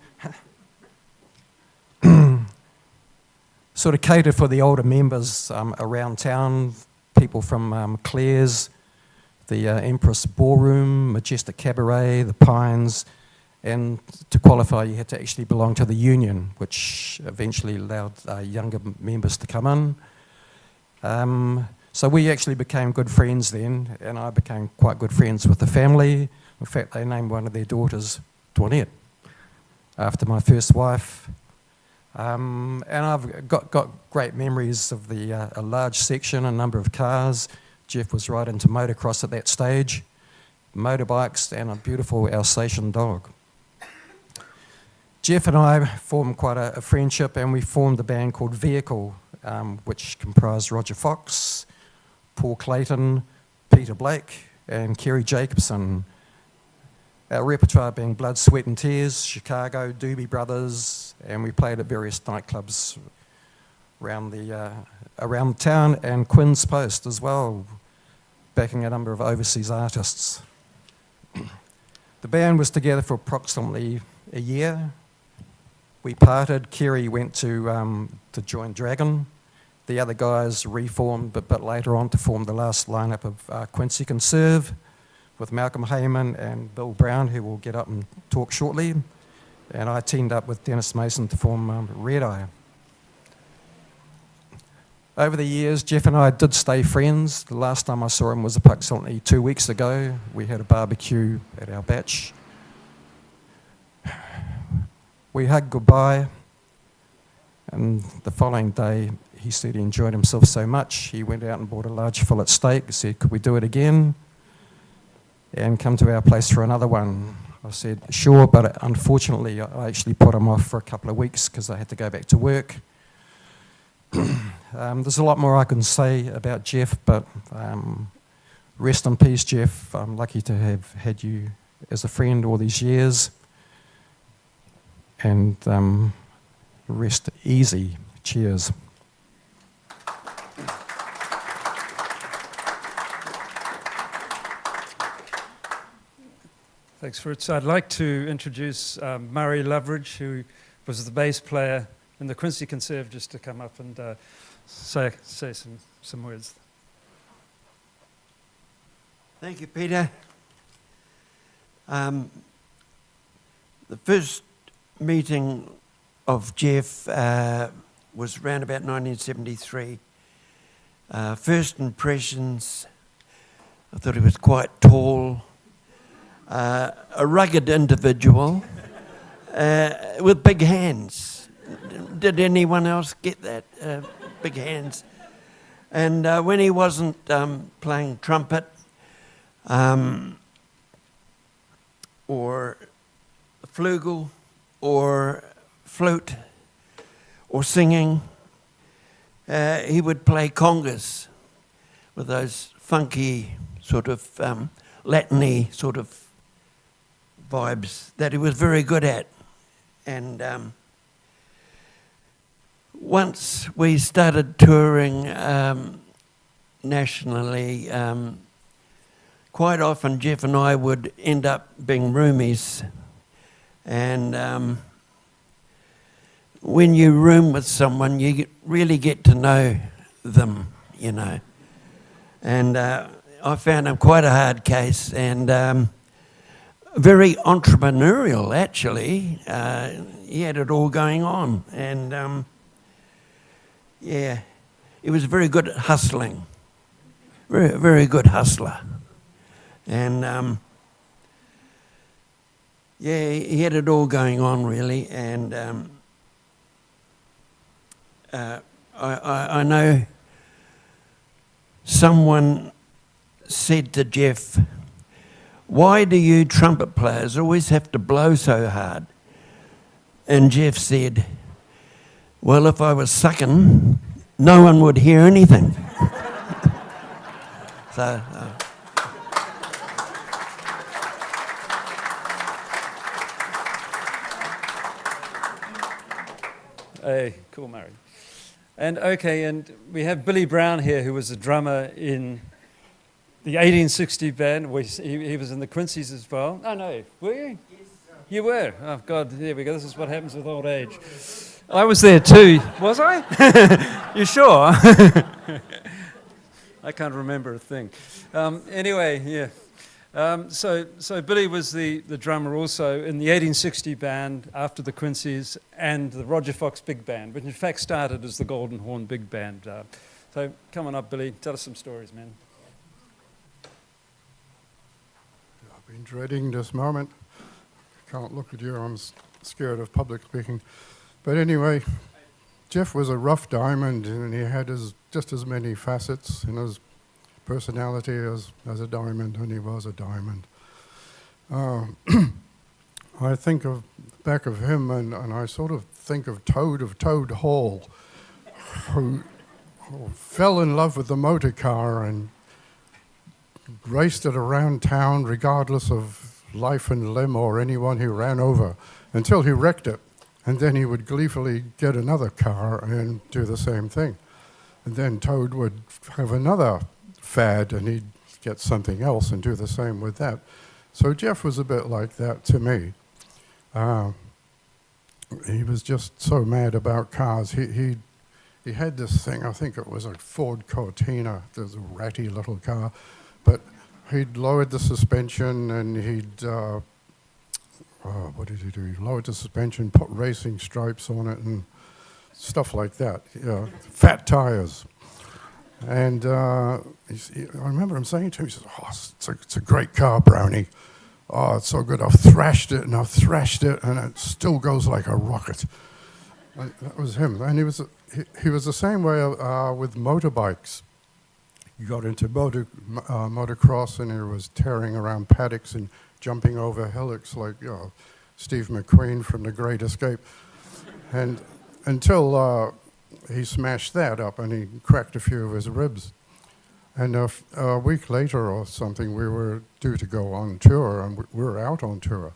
Sort of catered for the older members around town, people from Claire's, the Empress Ballroom, Majestic Cabaret, the Pines, and to qualify you had to actually belong to the union, which eventually allowed younger members to come in. So we actually became good friends then, and I became quite good friends with the family. In fact, they named one of their daughters Toinette, after my first wife. And I've got great memories of a large section, a number of cars. Jeff was right into motocross at that stage, motorbikes, and a beautiful Alsatian dog. Jeff and I formed quite a friendship, and we formed a band called Vehicle, which comprised Roger Fox, Paul Clayton, Peter Blake, and Kerry Jacobson. Our repertoire being Blood, Sweat and Tears, Chicago, Doobie Brothers, and we played at various nightclubs around town, and Quinn's Post as well, backing a number of overseas artists. The band was together for approximately a year. We parted. Kerry went to join Dragon. The other guys reformed, but later on to form the last lineup of Quincy Conserve with Malcolm Heyman and Bill Brown, who will get up and talk shortly. And I teamed up with Dennis Mason to form Red Eye. Over the years, Jeff and I did stay friends. The last time I saw him was approximately 2 weeks ago. We had a barbecue at our batch. We hugged goodbye, and the following day, he said he enjoyed himself so much, he went out and bought a large fillet steak, said, could we do it again? And come to our place for another one. I said, sure, but unfortunately, I actually put him off for a couple of weeks because I had to go back to work. There's a lot more I can say about Jeff, but rest in peace, Jeff. I'm lucky to have had you as a friend all these years. And rest easy. Cheers. Thanks, Fritz. I'd like to introduce Murray Loveridge, who was the bass player in the Quincy Conserve, just to come up and say some words. Thank you, Peter. The first meeting of Jeff was around about 1973. First impressions, I thought he was quite tall, a rugged individual with big hands. Did anyone else get that? Big hands. And when he wasn't playing trumpet or flugel or flute or singing, he would play congas with those funky sort of Latin-y sort of vibes that he was very good at. And once we started touring nationally, quite often Jeff and I would end up being roomies. And when you room with someone, you really get to know them, you know. And I found him quite a hard case, and very entrepreneurial, actually. He had it all going on. And yeah, he was very good at hustling. Very, very good hustler. And yeah, he had it all going on, really. And I know someone said to Jeff, why do you trumpet players always have to blow so hard? And Jeff said, well, if I was sucking, no one would hear anything. So... uh, Hey, cool, Murray. And we have Billy Brown here, who was a drummer in the 1860 band. He was in the Quincy's as well. Oh, no, were you? Yes, sir. You were? Oh, God, there we go. This is what happens with old age. I was there too. Was I? You sure? I can't remember a thing. Anyway, yeah. So Billy was the drummer also in the 1860 band after the Quincy's and the Roger Fox Big Band, which in fact started as the Golden Horn Big Band. So come on up, Billy. Tell us some stories, man. I've been dreading this moment. Can't look at you. I'm scared of public speaking. But anyway, Jeff was a rough diamond, and he had just as many facets in his personality as a diamond, and he was a diamond. I think back of him, and I sort of think of Toad Hall, who fell in love with the motor car and raced it around town regardless of life and limb or anyone he ran over until he wrecked it. And then he would gleefully get another car and do the same thing. And then Toad would have another fad and he'd get something else and do the same with that. So Jeff was a bit like that to me. He was just so mad about cars. He had this thing, I think it was a Ford Cortina, there's a ratty little car, but he'd lowered the suspension and he'd, what did he do? He lowered the suspension, put racing stripes on it and stuff like that, fat tires. And I remember him saying to me, he says, "Oh, it's a great car, Brownie. Oh, it's so good. I've thrashed it, and it still goes like a rocket." And that was him. And he was the same way with motorbikes. He got into motocross, and he was tearing around paddocks and jumping over hillocks like Steve McQueen from The Great Escape. And until he smashed that up and he cracked a few of his ribs. And a week later or something, we were due to go on tour, and we were out on tour.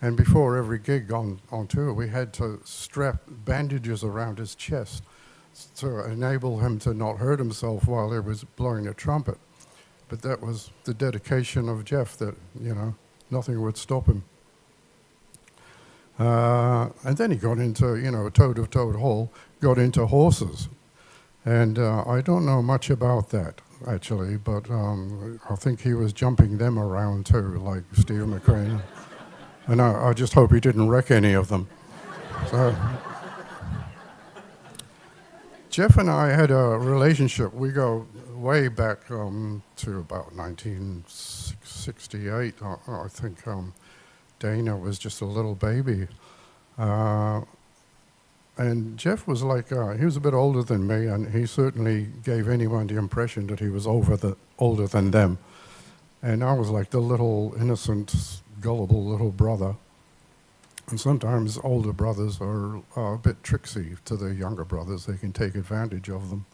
And before every gig on tour, we had to strap bandages around his chest to enable him to not hurt himself while he was blowing a trumpet. But that was the dedication of Jeff, that, nothing would stop him. And then he got into, Toad of Toad Hall, got into horses. And I don't know much about that, actually, but I think he was jumping them around too, like Steve McQueen. And I just hope he didn't wreck any of them. So Jeff and I had a relationship. We go way back to about 1968. I think Dana was just a little baby. And Jeff was like, he was a bit older than me, and he certainly gave anyone the impression that he was older than them. And I was like the little innocent, gullible little brother. And sometimes older brothers are a bit tricksy to their younger brothers. They can take advantage of them.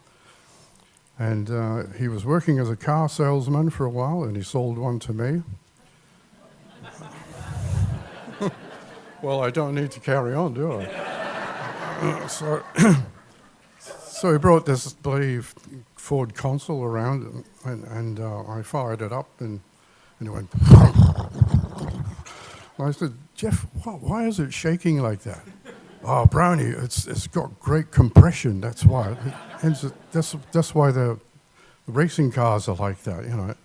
And he was working as a car salesman for a while, and he sold one to me. Well, I don't need to carry on, do I? So he brought this bloody Ford Consul around, and I fired it up, and it went. I said, "Jeff, why is it shaking like that?" "Oh, Brownie, it's got great compression. That's why. That's why the racing cars are like that,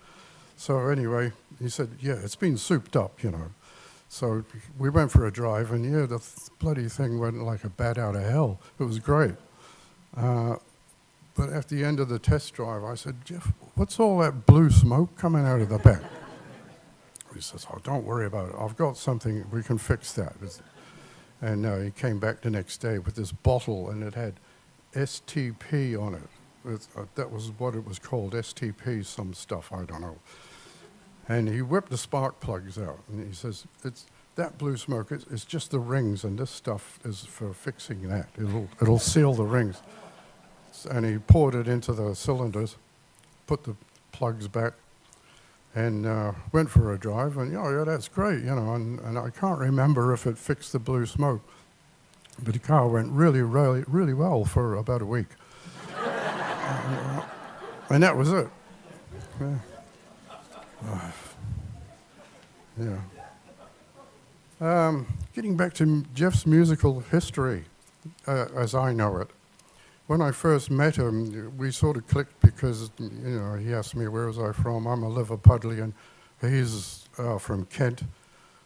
So anyway, he said, "Yeah, it's been souped up, So we went for a drive, and the bloody thing went like a bat out of hell. It was great. But at the end of the test drive, I said, "Jeff, what's all that blue smoke coming out of the back?" He says, "Oh, don't worry about it. I've got something. We can fix that." And he came back the next day with this bottle, and it had STP on it. That was what it was called, STP, some stuff, I don't know. And he whipped the spark plugs out, and he says, that blue smoke, it's just the rings, and this stuff is for fixing that. It'll seal the rings. And he poured it into the cylinders, put the plugs back, and went for a drive, and yeah, that's great, and I can't remember if it fixed the blue smoke. But the car went really, really, really well for about a week. And that was it. Yeah. Getting back to Jeff's musical history, as I know it. When I first met him, we sort of clicked because, he asked me where was I from. I'm a Liverpudlian. He's from Kent.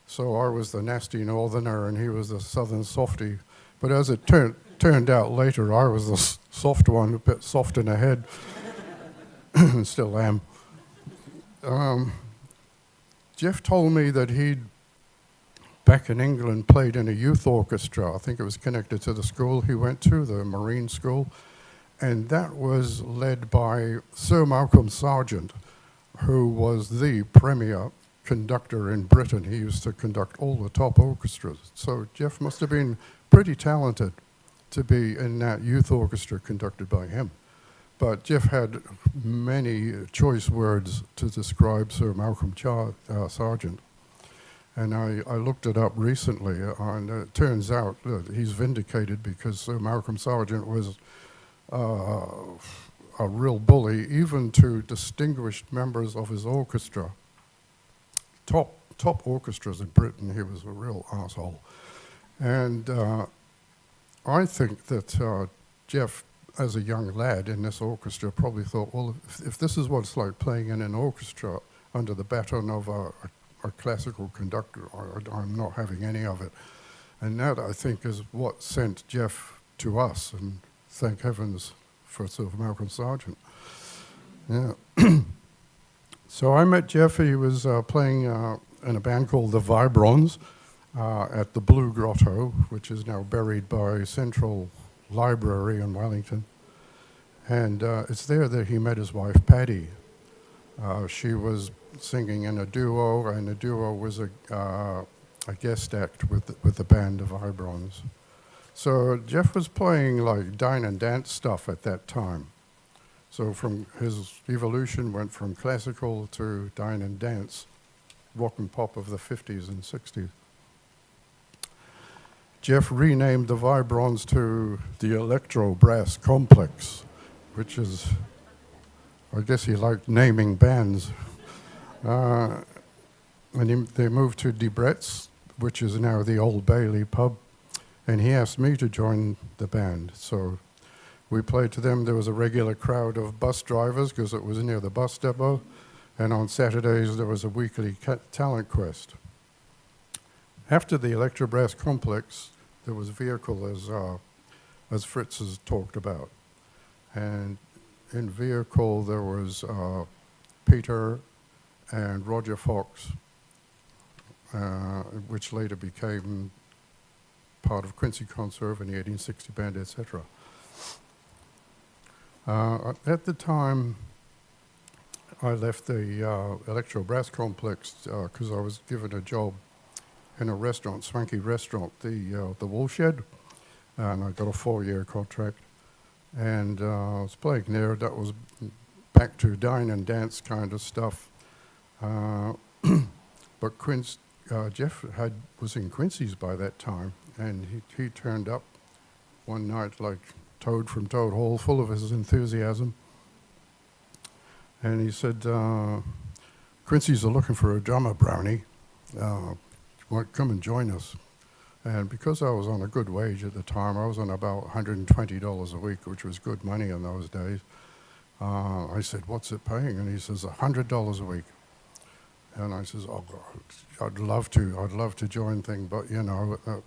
So I was the nasty northerner and he was the southern softy. But as it turned out later, I was the soft one, a bit soft in the head. Still am. Jeff told me that he'd, back in England, played in a youth orchestra. I think it was connected to the school he went to, the Marine School. And that was led by Sir Malcolm Sargent, who was the premier conductor in Britain. He used to conduct all the top orchestras. So Jeff must have been pretty talented to be in that youth orchestra conducted by him. But Jeff had many choice words to describe Sir Malcolm Sargent. And I looked it up recently, and it turns out that he's vindicated because Sir Malcolm Sargent was a real bully, even to distinguished members of his orchestra. Top orchestras in Britain, he was a real asshole. And I think that Jeff, as a young lad in this orchestra, probably thought, well, if this is what it's like playing in an orchestra under the baton of a classical conductor, I'm not having any of it. And that, I think, is what sent Jeff to us, and thank heavens for Sir Malcolm Sargent. Yeah. So I met Jeff. He was playing in a band called the Vibrons at the Blue Grotto, which is now buried by Central Library in Wellington. And it's there that he met his wife, Paddy. She was singing in a duo, and the duo was a guest act with the band, the Vibrons. So Jeff was playing like dine and dance stuff at that time. So from his evolution went from classical to dine and dance, rock and pop of the 50s and 60s. Jeff renamed the Vibrons to the Electro Brass Complex, which is, I guess he liked naming bands. And they moved to Debrett's, which is now the Old Bailey pub, and he asked me to join the band. So we played to them. There was a regular crowd of bus drivers because it was near the bus depot, and on Saturdays there was a weekly talent quest. After the Electro Brass Complex, there was Vehicle, as Fritz has talked about. And in Vehicle there was Peter and Roger Fox, which later became part of Quincy Conserve and the 1860 Band, etc. At the time, I left the Electro Brass Complex because I was given a job in a restaurant, swanky restaurant, the Woolshed, and I got a 4-year contract. And I was playing there. That was back to dine and dance kind of stuff. But Jeff was in Quincy's by that time, and he turned up one night like Toad from Toad Hall, full of his enthusiasm. And he said, Quincy's are looking for a drummer, Brownie. Come and join us. And because I was on a good wage at the time, I was on about $120 a week, which was good money in those days. I said, what's it paying? And he says, $100 a week. And I says, oh, God, I'd love to join thing, but I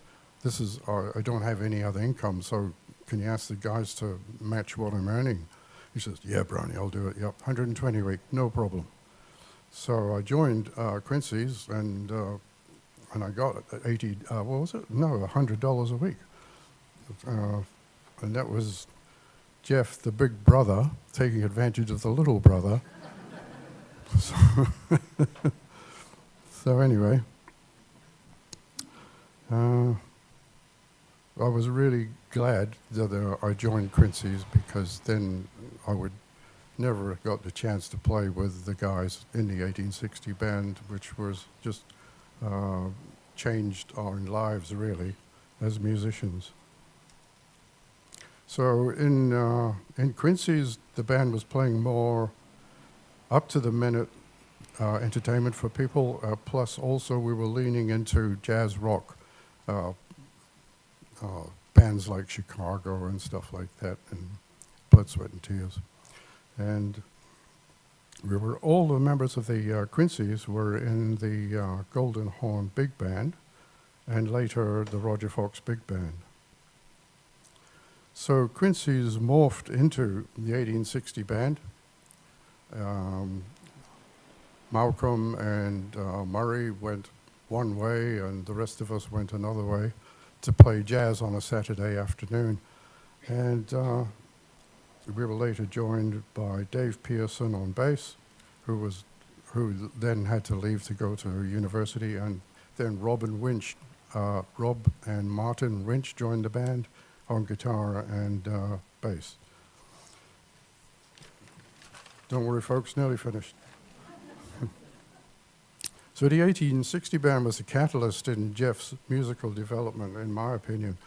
don't have any other income, so can you ask the guys to match what I'm earning? He says, yeah, Brownie, I'll do it. Yep, 120 a week, no problem. So I joined Quincy's, and I got $100 a week. And that was Jeff, the big brother, taking advantage of the little brother. So anyway, I was really glad that I joined Quincy's, because then I would never have got the chance to play with the guys in the 1860 Band, which was just changed our lives really as musicians. So in Quincy's, the band was playing more up-to-the-minute entertainment for people, plus also we were leaning into jazz rock, bands like Chicago and stuff like that, and Blood, Sweat and Tears. And we were, all the members of the Quincy's were in the Golden Horn Big Band, and later the Roger Fox Big Band. So Quincy's morphed into the 1860 band. Malcolm and Murray went one way and the rest of us went another way to play jazz on a Saturday afternoon. And we were later joined by Dave Pearson on bass, who then had to leave to go to university, and then Rob and Martin Winch joined the band on guitar and bass. Don't worry, folks, nearly finished. So the 1860 band was a catalyst in Jeff's musical development, in my opinion,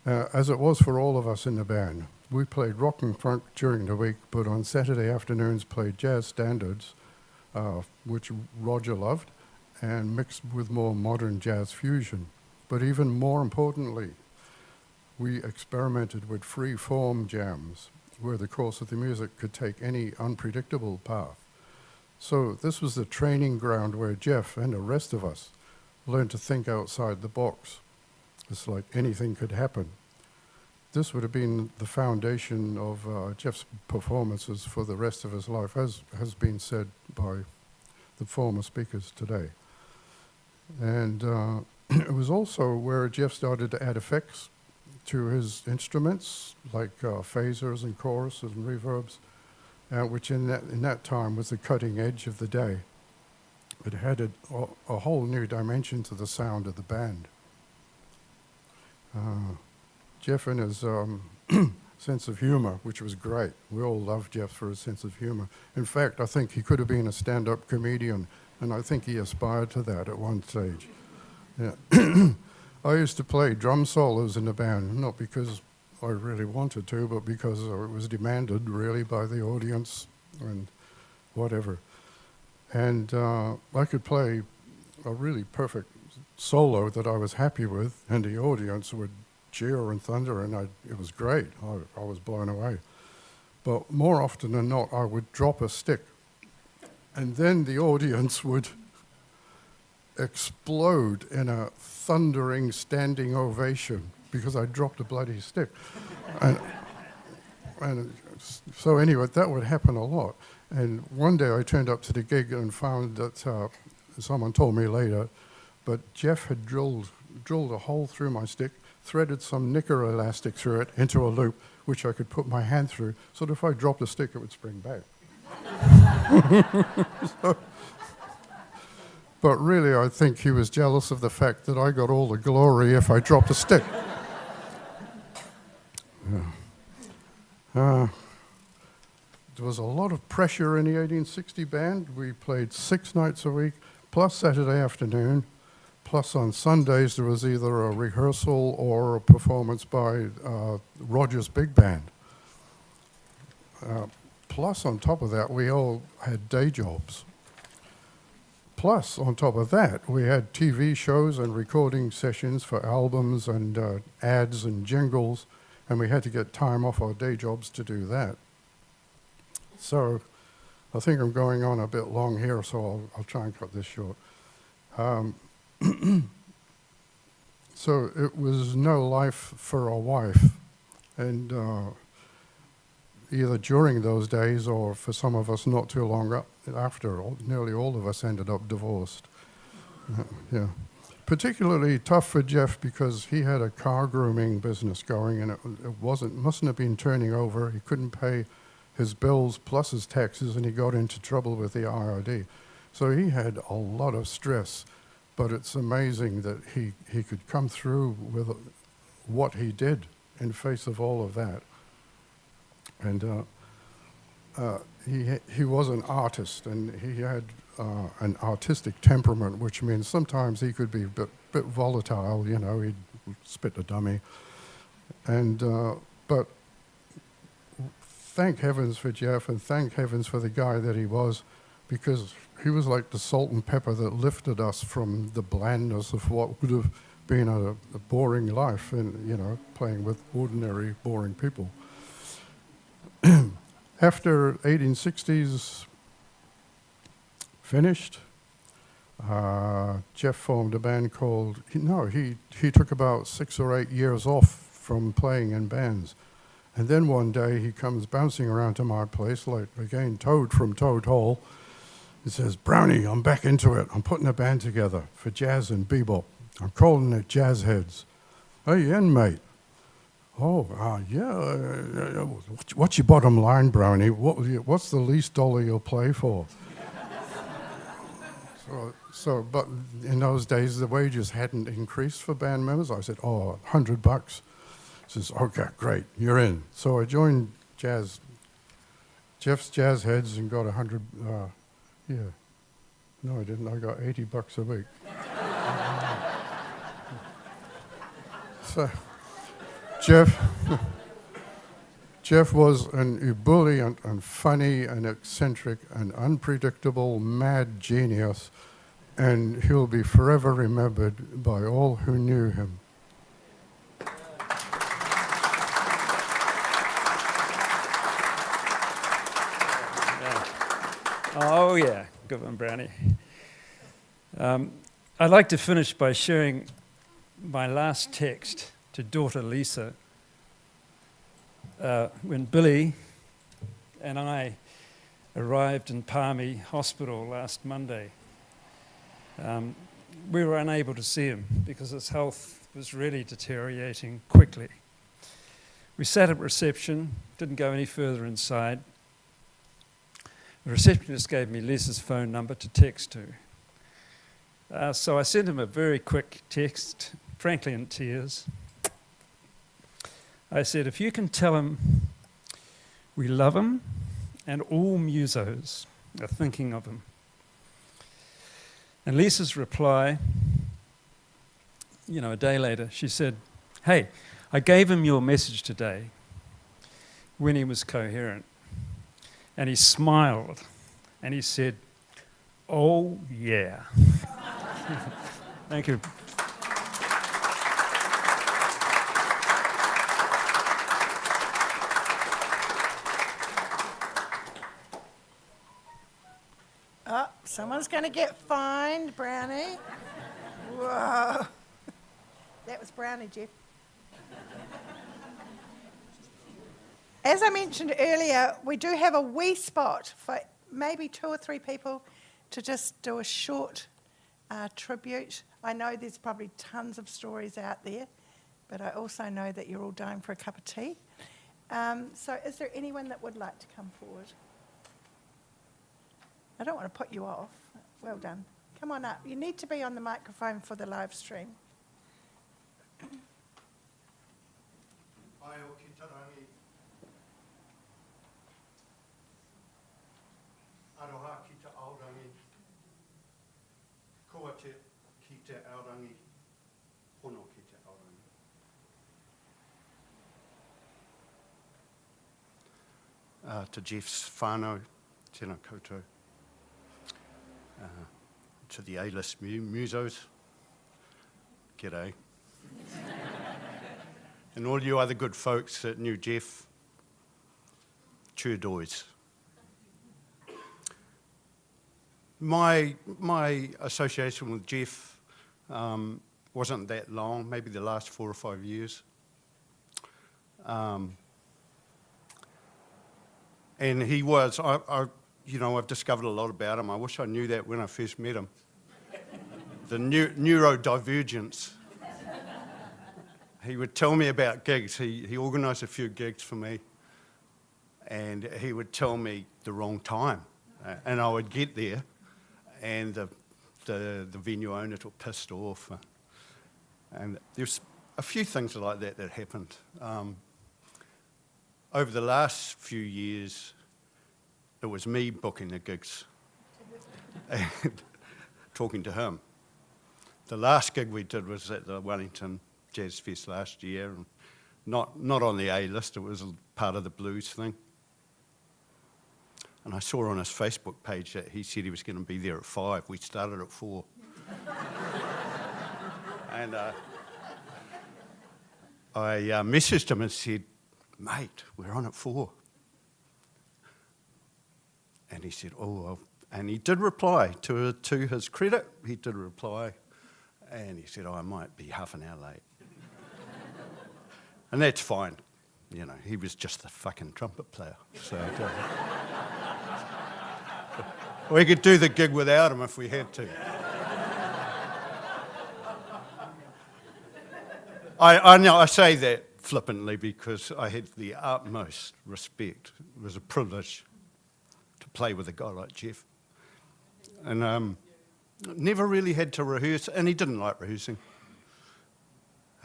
as it was for all of us in the band. We played rock and funk during the week, but on Saturday afternoons played jazz standards, which Roger loved, and mixed with more modern jazz fusion. But even more importantly, we experimented with free-form jams, where the course of the music could take any unpredictable path. So this was the training ground where Jeff and the rest of us learned to think outside the box. It's like anything could happen. This would have been the foundation of Jeff's performances for the rest of his life, as has been said by the former speakers today. And it was also where Jeff started to add effects to his instruments, like phasers and choruses and reverbs, which in that time was the cutting edge of the day. It had a whole new dimension to the sound of the band. Jeff and his sense of humor, which was great. We all loved Jeff for his sense of humor. In fact, I think he could have been a stand-up comedian, and I think he aspired to that at one stage. Yeah. I used to play drum solos in the band, not because I really wanted to, but because it was demanded really by the audience and whatever. And I could play a really perfect solo that I was happy with, and the audience would cheer and thunder, and it was great. I was blown away. But more often than not, I would drop a stick, and then the audience would explode in a thundering standing ovation because I dropped a bloody stick. and so anyway, that would happen a lot. And one day I turned up to the gig and found that, someone told me later, but Jeff had drilled a hole through my stick, threaded some knicker elastic through it into a loop, which I could put my hand through, so that if I dropped a stick, it would spring back. But really, I think he was jealous of the fact that I got all the glory if I dropped a stick. Yeah. There was a lot of pressure in the 1860 band. We played 6 nights a week, plus Saturday afternoon, plus on Sundays there was either a rehearsal or a performance by Roger's Big Band. Plus, on top of that, we all had day jobs. Plus, on top of that, we had TV shows and recording sessions for albums and ads and jingles, and we had to get time off our day jobs to do that. So I think I'm going on a bit long here, so I'll try and cut this short. So it was no life for a wife, and either during those days or for some of us not too long after, nearly all of us ended up divorced. Yeah. Particularly tough for Jeff because he had a car grooming business going, and it mustn't have been turning over. He couldn't pay his bills plus his taxes, and he got into trouble with the IRD. So he had a lot of stress, but it's amazing that he could come through with what he did in face of all of that. And he was an artist, and he had an artistic temperament, which means sometimes he could be a bit volatile, you know, he'd spit a dummy. And But thank heavens for Jeff and thank heavens for the guy that he was, because he was like the salt and pepper that lifted us from the blandness of what would have been a boring life and, you know, playing with ordinary, boring people. After 1860s finished, Jeff formed a band called, he took about 6 or 8 years off from playing in bands. And then one day he comes bouncing around to my place, like, again, Toad from Toad Hall. He says, "Brownie, I'm back into it. I'm putting a band together for jazz and bebop. I'm calling it Jazz Heads." "Hey, Ian, mate." "Oh, yeah. What's your bottom line, Brownie? What's the least dollar you'll play for?" But in those days, the wages hadn't increased for band members. I said, $100. He says, "Okay, great, you're in." So I joined Jeff's Jazz Heads and got 100, No, I didn't. I got $80 a week. So Jeff was an ebullient and funny and eccentric and unpredictable mad genius, and he'll be forever remembered by all who knew him. Oh, yeah. Good one, Brownie. I'd like to finish by sharing my last text to daughter Lisa when Billy and I arrived in Palmy Hospital last Monday. We were unable to see him because his health was really deteriorating quickly. We sat at reception, didn't go any further inside. The receptionist gave me Lisa's phone number to text to. So I sent him a very quick text, frankly in tears. I said, "If you can tell him we love him and all musos are thinking of him." And Lisa's reply, a day later, she said, "Hey, I gave him your message today when he was coherent." And he smiled, and he said, "Oh, yeah." Thank you. Oh, someone's going to get fined, Brownie. Whoa. That was Brownie, Jeff. As I mentioned earlier, we do have a wee spot for maybe 2 or 3 people to just do a short tribute. I know there's probably tons of stories out there, but I also know that you're all dying for a cup of tea. So is there anyone that would like to come forward? I don't want to put you off. Well done. Come on up. You need to be on the microphone for the live stream. Aroha ki te aorangi, koa te ki te aorangi, hono ki te aorangi. To Jeff's whānau, tēnā koutou. To the A-list musos, g'day. And all you other good folks that knew Jeff, chūdois. My association with Jeff wasn't that long, maybe the last 4 or 5 years. And he was, I've discovered a lot about him. I wish I knew that when I first met him. The neurodivergence. He would tell me about gigs. He organised a few gigs for me, and he would tell me the wrong time. And I would get there, and the venue owner got pissed off. And there's a few things like that happened. Over the last few years, it was me booking the gigs and talking to him. The last gig we did was at the Wellington Jazz Fest last year, and Not on the A list, it was a part of the blues thing. And I saw on his Facebook page that he said he was going to be there at 5. We started at 4. And I messaged him and said, mate, we're on at 4. And he said, oh, and he did reply. To his credit, he did reply. And he said, oh, I might be half an hour late. And that's fine. You know, he was just the fucking trumpet player. So we could do the gig without him if we had to. I know I say that flippantly because I had the utmost respect. It was a privilege to play with a guy like Jeff. And never really had to rehearse, and he didn't like rehearsing.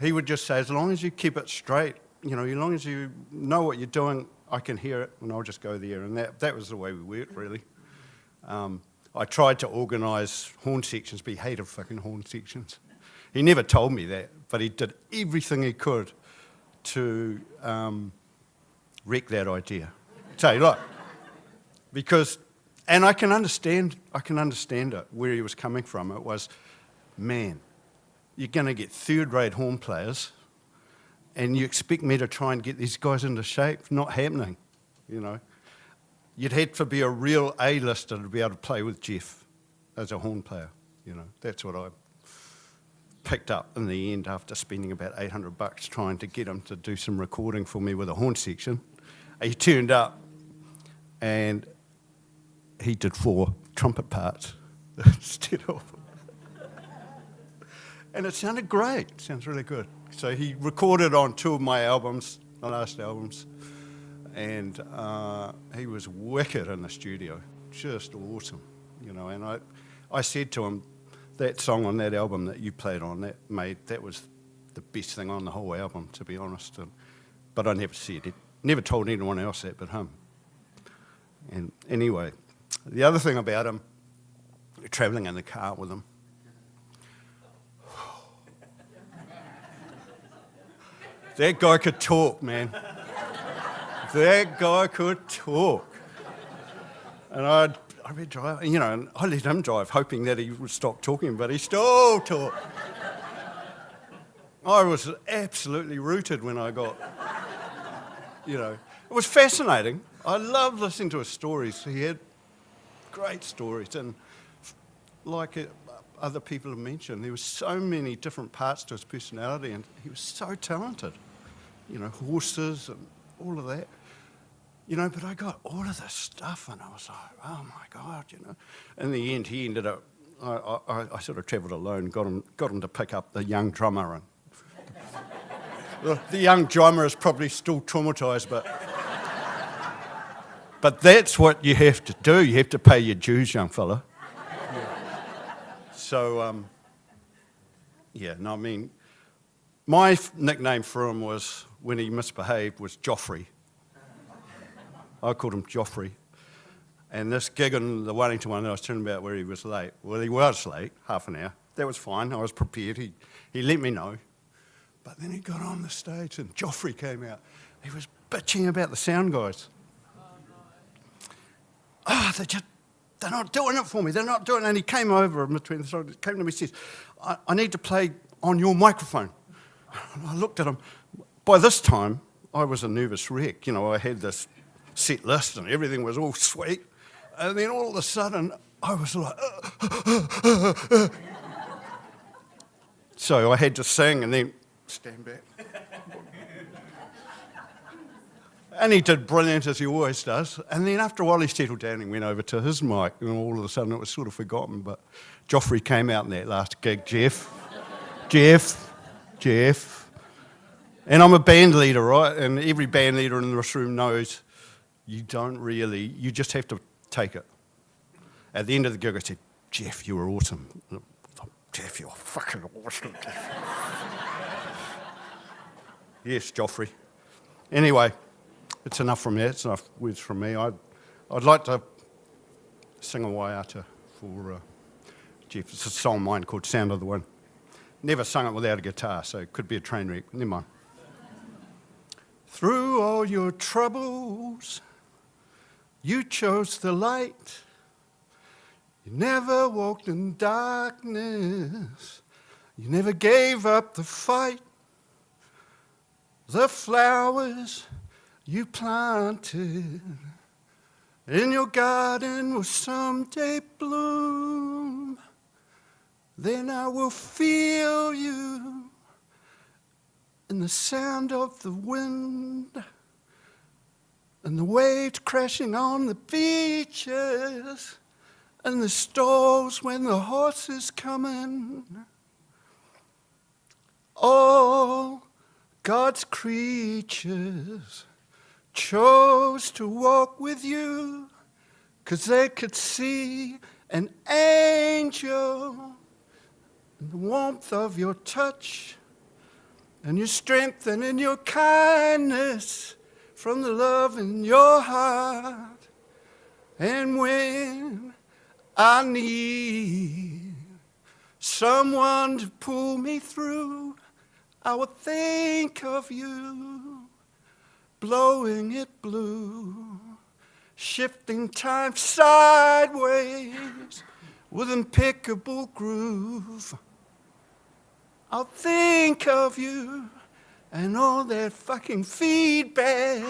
He would just say, as long as you keep it straight, you know, as long as you know what you're doing, I can hear it, and I'll just go there. And that was the way we worked, really. I tried to organise horn sections, but he hated fucking horn sections. He never told me that, but he did everything he could to wreck that idea. So, look, because, and I can understand it, where he was coming from. It was, man, you're going to get third-rate horn players, and you expect me to try and get these guys into shape? Not happening, you know. You'd have to be a real A-lister to be able to play with Jeff as a horn player, you know. That's what I picked up in the end after spending about $800 trying to get him to do some recording for me with a horn section. He turned up and he did 4 trumpet parts instead of... And it sounded great. It sounds really good. So he recorded on 2 of my albums, my last albums, and he was wicked in the studio, just awesome, you know. And I said to him, that song on that album that you played on, that was the best thing on the whole album, to be honest. But I never said it, never told anyone else that but him. And anyway, the other thing about him, travelling in the car with him, that guy could talk, man. That guy could talk. And I'd be driving, you know, and I let him drive, hoping that he would stop talking, but he still talked. I was absolutely rooted when I got, you know. It was fascinating. I loved listening to his stories. He had great stories, and like other people have mentioned, there were so many different parts to his personality, and he was so talented. You know, horses and all of that. You know, but I got all of this stuff, and I was like, oh my God, you know. In the end, he ended up, I sort of travelled alone, got him to pick up the young drummer. And the young drummer is probably still traumatised, but that's what you have to do. You have to pay your dues, young fella. Yeah. So, yeah, no, I mean, my nickname for him was, when he misbehaved, was Joffrey. I called him Joffrey. And this gig in the Wellington one that I was telling about where he was late, well, he was late, half an hour. That was fine. I was prepared. He let me know. But then he got on the stage and Joffrey came out. He was bitching about the sound guys. Oh, they're not doing it for me. They're not doing it. And he came over in between the songs, came to me and says, I need to play on your microphone. And I looked at him. By this time, I was a nervous wreck. You know, I had this set list and everything was all sweet. And then all of a sudden, I was like... So I had to sing and then stand back. And he did brilliant, as he always does. And then after a while, he settled down and went over to his mic. And all of a sudden, it was sort of forgotten. But Joffrey came out in that last gig. Jeff. And I'm a band leader, right? And every band leader in this room knows you just have to take it. At the end of the gig, I said, Jeff, you were awesome. Jeff, you're fucking awesome. Yes, Joffrey. Anyway, it's enough from there. It's enough words from me. I'd like to sing a waiata for Jeff. It's a song of mine called Sound of the Wind. Never sung it without a guitar, so it could be a train wreck. Never mind. Through all your troubles, you chose the light. You never walked in darkness. You never gave up the fight. The flowers you planted in your garden will someday bloom. Then I will feel you in the sound of the wind and the waves crashing on the beaches and the stalls when the horse is coming. All God's creatures chose to walk with you 'cause they could see an angel in the warmth of your touch and your strength and in your kindness from the love in your heart. And when I need someone to pull me through, I will think of you, blowing it blue, shifting time sideways with impeccable groove. I'll think of you and all that fucking feedback.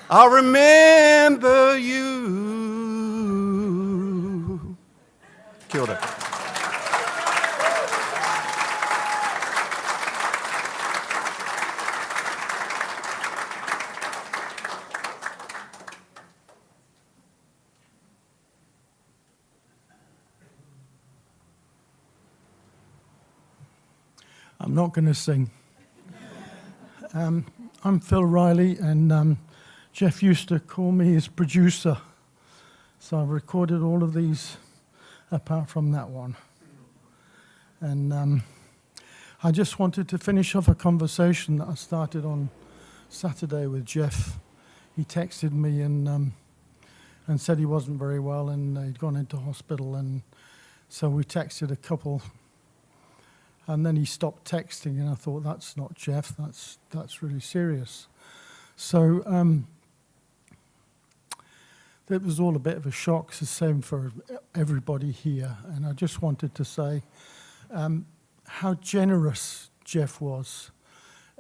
I'll remember you. Kia ora. I'm not going to sing. I'm Phil Riley, and Jeff used to call me his producer. So I've recorded all of these apart from that one. And I just wanted to finish off a conversation that I started on Saturday with Jeff. He texted me and said he wasn't very well and he'd gone into hospital. And so we texted a couple. And then he stopped texting, and I thought, that's not Jeff, that's really serious. So it was all a bit of a shock. It's the same for everybody here. And I just wanted to say how generous Jeff was.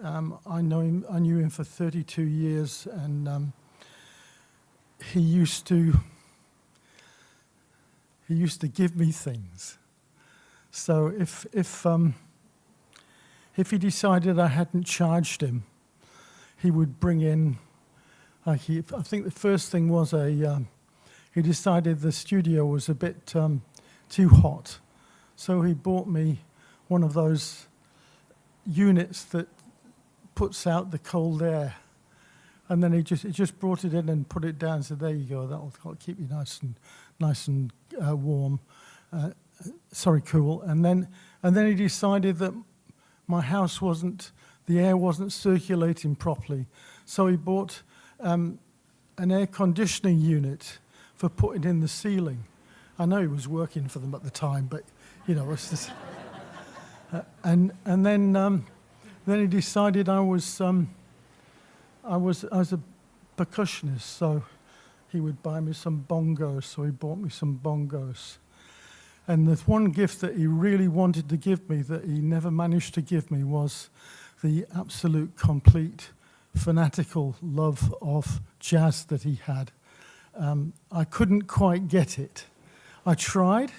I knew him for 32 years, and he used to give me things. So if he decided I hadn't charged him, he would bring in, I think the first thing was he decided the studio was a bit too hot. So he bought me one of those units that puts out the cold air. And then he just brought it in and put it down and said, there you go, that'll keep you nice and warm. Cool. And then he decided that my house the air wasn't circulating properly. So he bought an air conditioning unit for putting in the ceiling. I know he was working for them at the time, but it's just. And then he decided I was a percussionist, so he would buy me some bongos. So he bought me some bongos. And the one gift that he really wanted to give me that he never managed to give me was the absolute complete fanatical love of jazz that he had. I couldn't quite get it. I tried.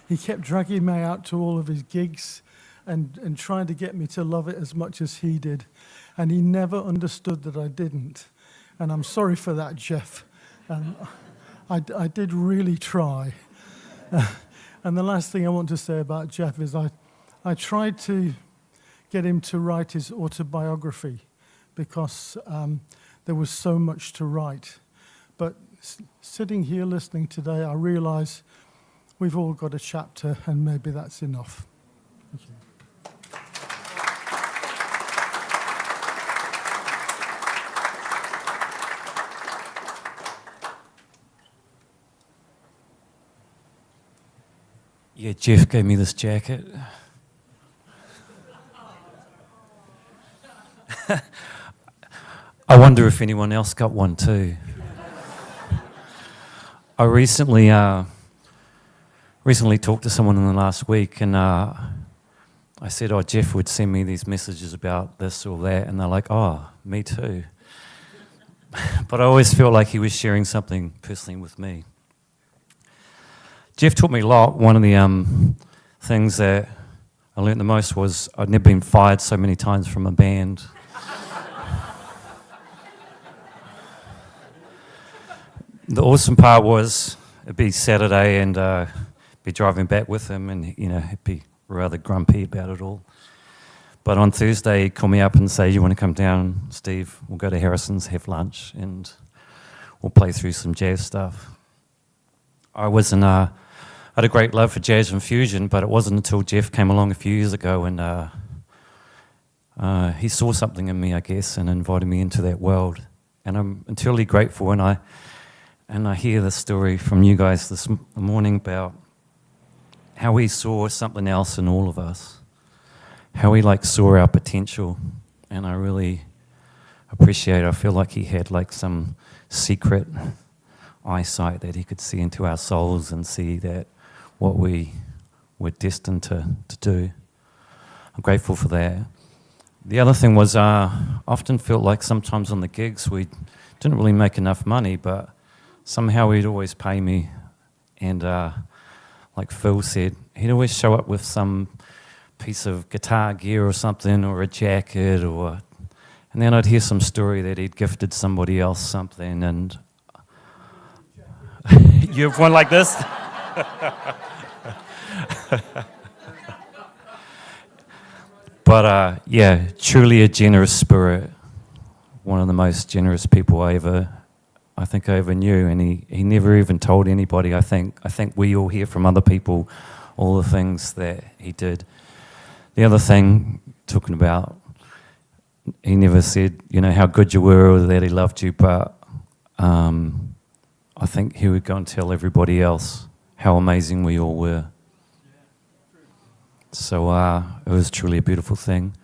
He kept dragging me out to all of his gigs and trying to get me to love it as much as he did. And he never understood that I didn't. And I'm sorry for that, Jeff. I did really try. And the last thing I want to say about Jeff is I tried to get him to write his autobiography because there was so much to write. But sitting here listening today, I realise we've all got a chapter, and maybe that's enough. Thank you. Yeah, Jeff gave me this jacket. I wonder if anyone else got one too. I recently talked to someone in the last week, and I said, "Oh, Jeff would send me these messages about this or that," and they're like, "Oh, me too." But I always felt like he was sharing something personally with me. Jeff taught me a lot. One of the things that I learned the most was I'd never been fired so many times from a band. The awesome part was it'd be Saturday and be driving back with him, and he'd be rather grumpy about it all. But on Thursday, he'd call me up and say, "You want to come down, Steve? We'll go to Harrison's, have lunch, and we'll play through some jazz stuff." I had a great love for jazz and fusion, but it wasn't until Jeff came along a few years ago and he saw something in me, I guess, and invited me into that world. And I'm entirely grateful, and I hear the story from you guys this morning about how he saw something else in all of us, how he saw our potential, and I really appreciate it. I feel like he had some secret eyesight that he could see into our souls and see that what we were destined to do. I'm grateful for that. The other thing was I often felt like sometimes on the gigs we didn't really make enough money, but somehow he'd always pay me. And like Phil said, he'd always show up with some piece of guitar gear or something, or a jacket, and then I'd hear some story that he'd gifted somebody else something, and you have one like this? But yeah, truly a generous spirit. One of the most generous people I think I ever knew, and he never even told anybody. I think we all hear from other people all the things that he did. The other thing, talking about, he never said, how good you were or that he loved you, but I think he would go and tell everybody else how amazing we all were. So it was truly a beautiful thing.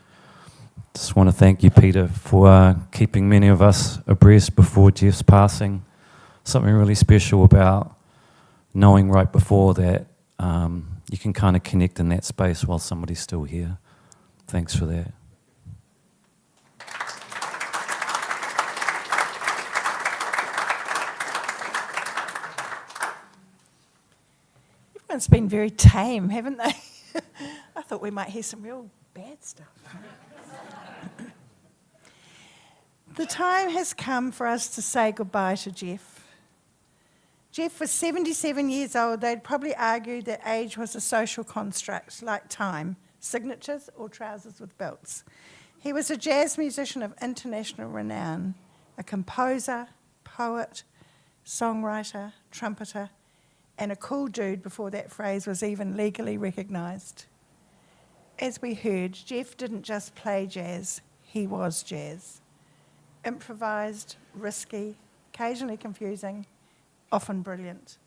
Just want to thank you, Peter, for keeping many of us abreast before Jeff's passing. Something really special about knowing right before that you can kind of connect in that space while somebody's still here. Thanks for that. Everyone's been very tame, haven't they? I thought we might hear some real bad stuff. The time has come for us to say goodbye to Jeff. Jeff was 77 years old. They'd probably argue that age was a social construct, like time, signatures or trousers with belts. He was a jazz musician of international renown, a composer, poet, songwriter, trumpeter, and a cool dude before that phrase was even legally recognised. As we heard, Jeff didn't just play jazz, he was jazz. Improvised, risky, occasionally confusing, often brilliant.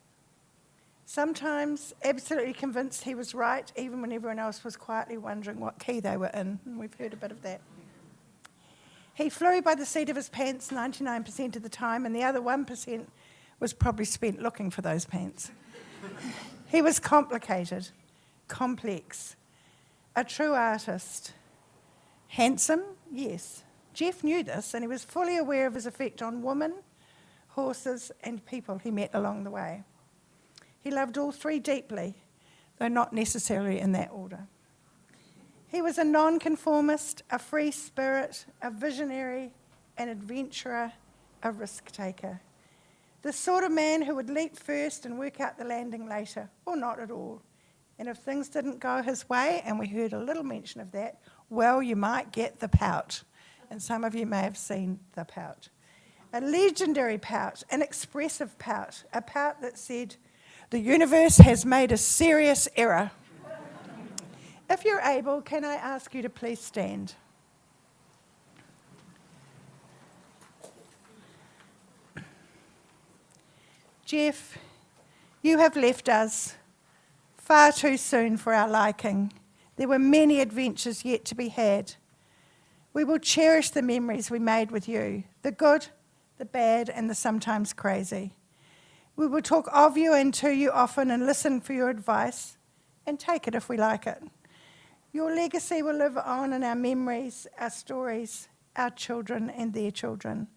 Sometimes absolutely convinced he was right, even when everyone else was quietly wondering what key they were in, and we've heard a bit of that. He flew by the seat of his pants 99% of the time, and the other 1% was probably spent looking for those pants. He was complicated, complex, a true artist. Handsome, yes. Jeff knew this, and he was fully aware of his effect on women, horses, and people he met along the way. He loved all three deeply, though not necessarily in that order. He was a nonconformist, a free spirit, a visionary, an adventurer, a risk taker. The sort of man who would leap first and work out the landing later, or not at all. And if things didn't go his way, and we heard a little mention of that, well, you might get the pout. And some of you may have seen the pout. A legendary pout, an expressive pout, a pout that said, "The universe has made a serious error." If you're able, can I ask you to please stand? Jeff, you have left us far too soon for our liking. There were many adventures yet to be had. We will cherish the memories we made with you, the good, the bad, and the sometimes crazy. We will talk of you and to you often and listen for your advice and take it if we like it. Your legacy will live on in our memories, our stories, our children and their children.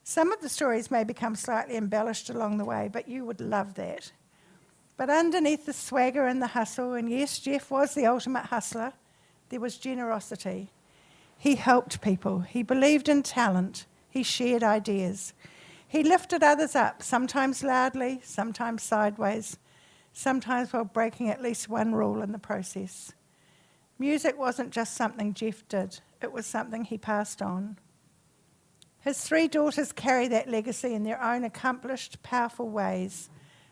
Some of the stories may become slightly embellished along the way, but you would love that. But underneath the swagger and the hustle, and yes, Jeff was the ultimate hustler, there was generosity. He helped people. He believed in talent. He shared ideas. He lifted others up, sometimes loudly, sometimes sideways, sometimes while breaking at least one rule in the process. Music wasn't just something Jeff did. It was something he passed on. His 3 daughters carry that legacy in their own accomplished, powerful ways,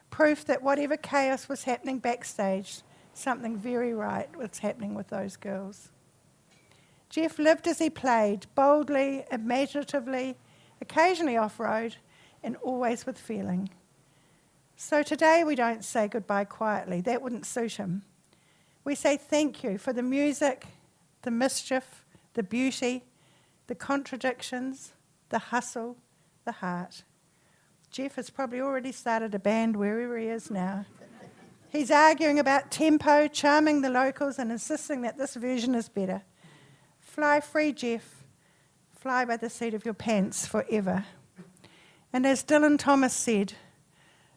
proof that whatever chaos was happening backstage, something very right was happening with those girls. Jeff lived as he played, boldly, imaginatively, occasionally off-road, and always with feeling. So today we don't say goodbye quietly. That wouldn't suit him. We say thank you for the music, the mischief, the beauty, the contradictions, the hustle, the heart. Jeff has probably already started a band wherever he is now. He's arguing about tempo, charming the locals, and insisting that this version is better. Fly free, Jeff. Fly by the seat of your pants forever. And as Dylan Thomas said,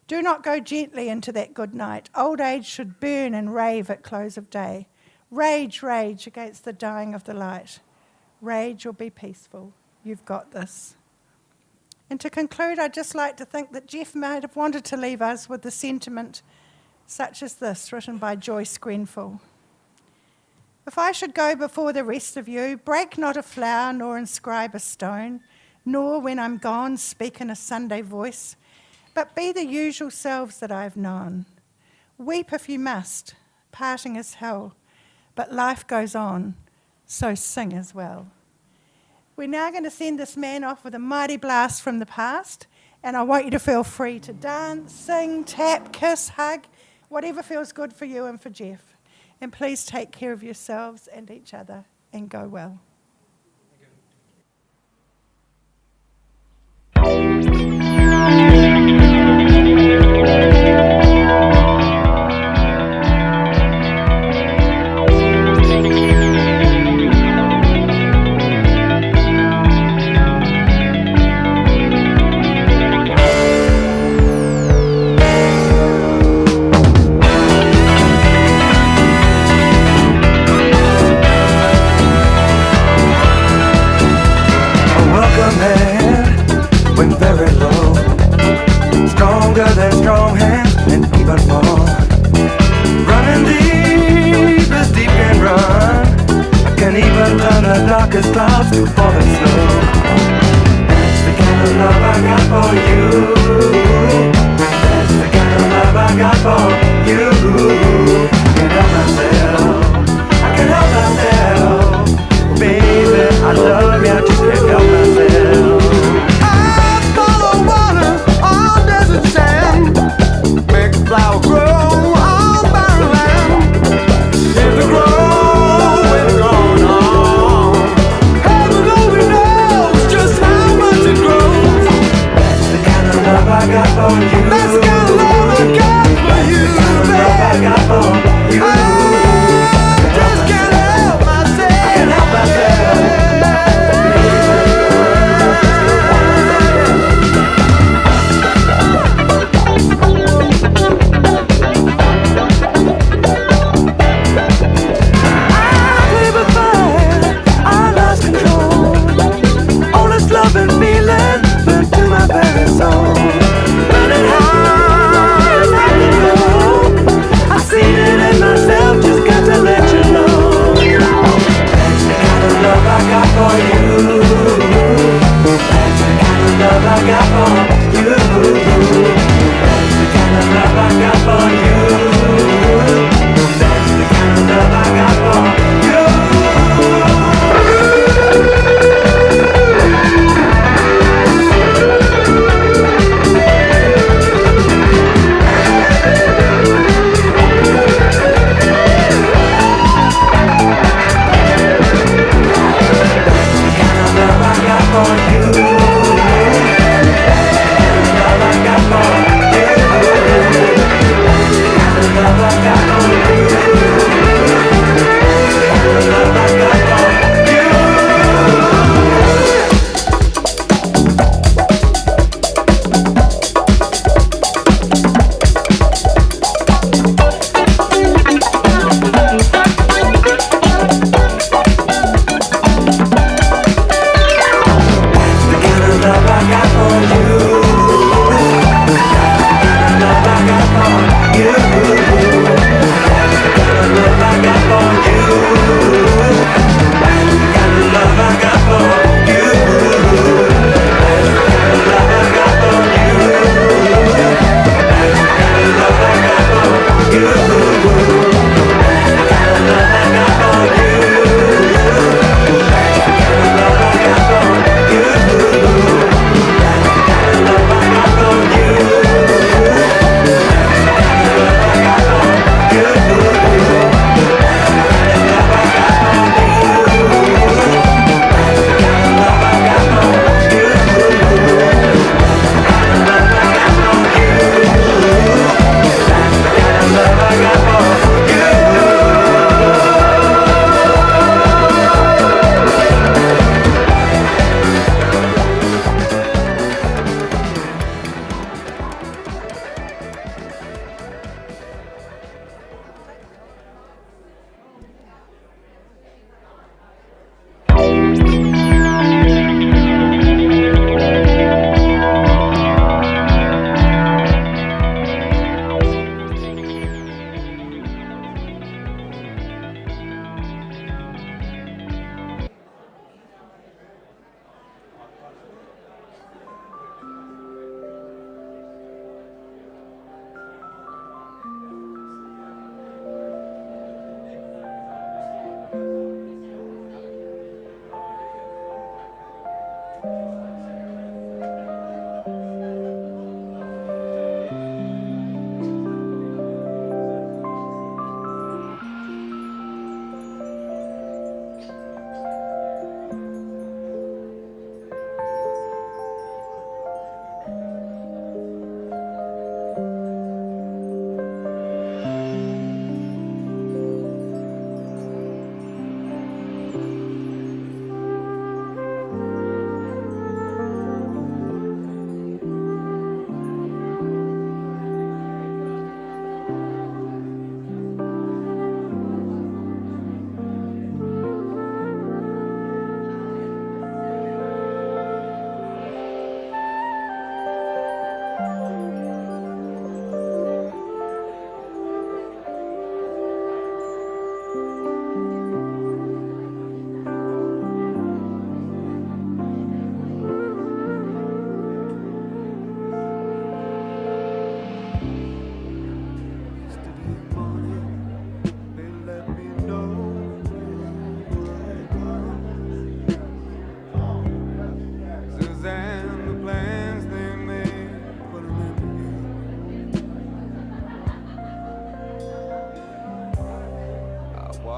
do not go gently into that good night. Old age should burn and rave at close of day. Rage, rage against the dying of the light. Rage or be peaceful. You've got this. And to conclude, I'd just like to think that Jeff might have wanted to leave us with a sentiment such as this, written by Joyce Grenfell. If I should go before the rest of you, break not a flower nor inscribe a stone, nor when I'm gone speak in a Sunday voice, but be the usual selves that I've known. Weep if you must, parting is hell, but life goes on, so sing as well. We're now going to send this man off with a mighty blast from the past, and I want you to feel free to dance, sing, tap, kiss, hug, whatever feels good for you and for Jeff. And please take care of yourselves and each other, and go well.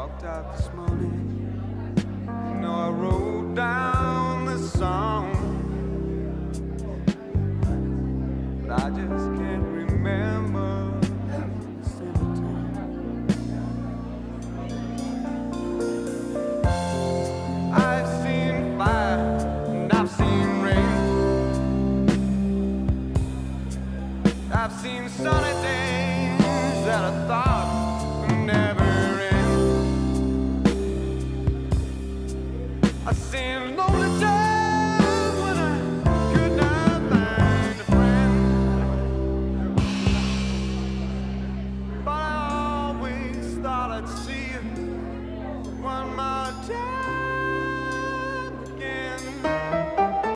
walked out this morning. No, I wrote down this song, but I just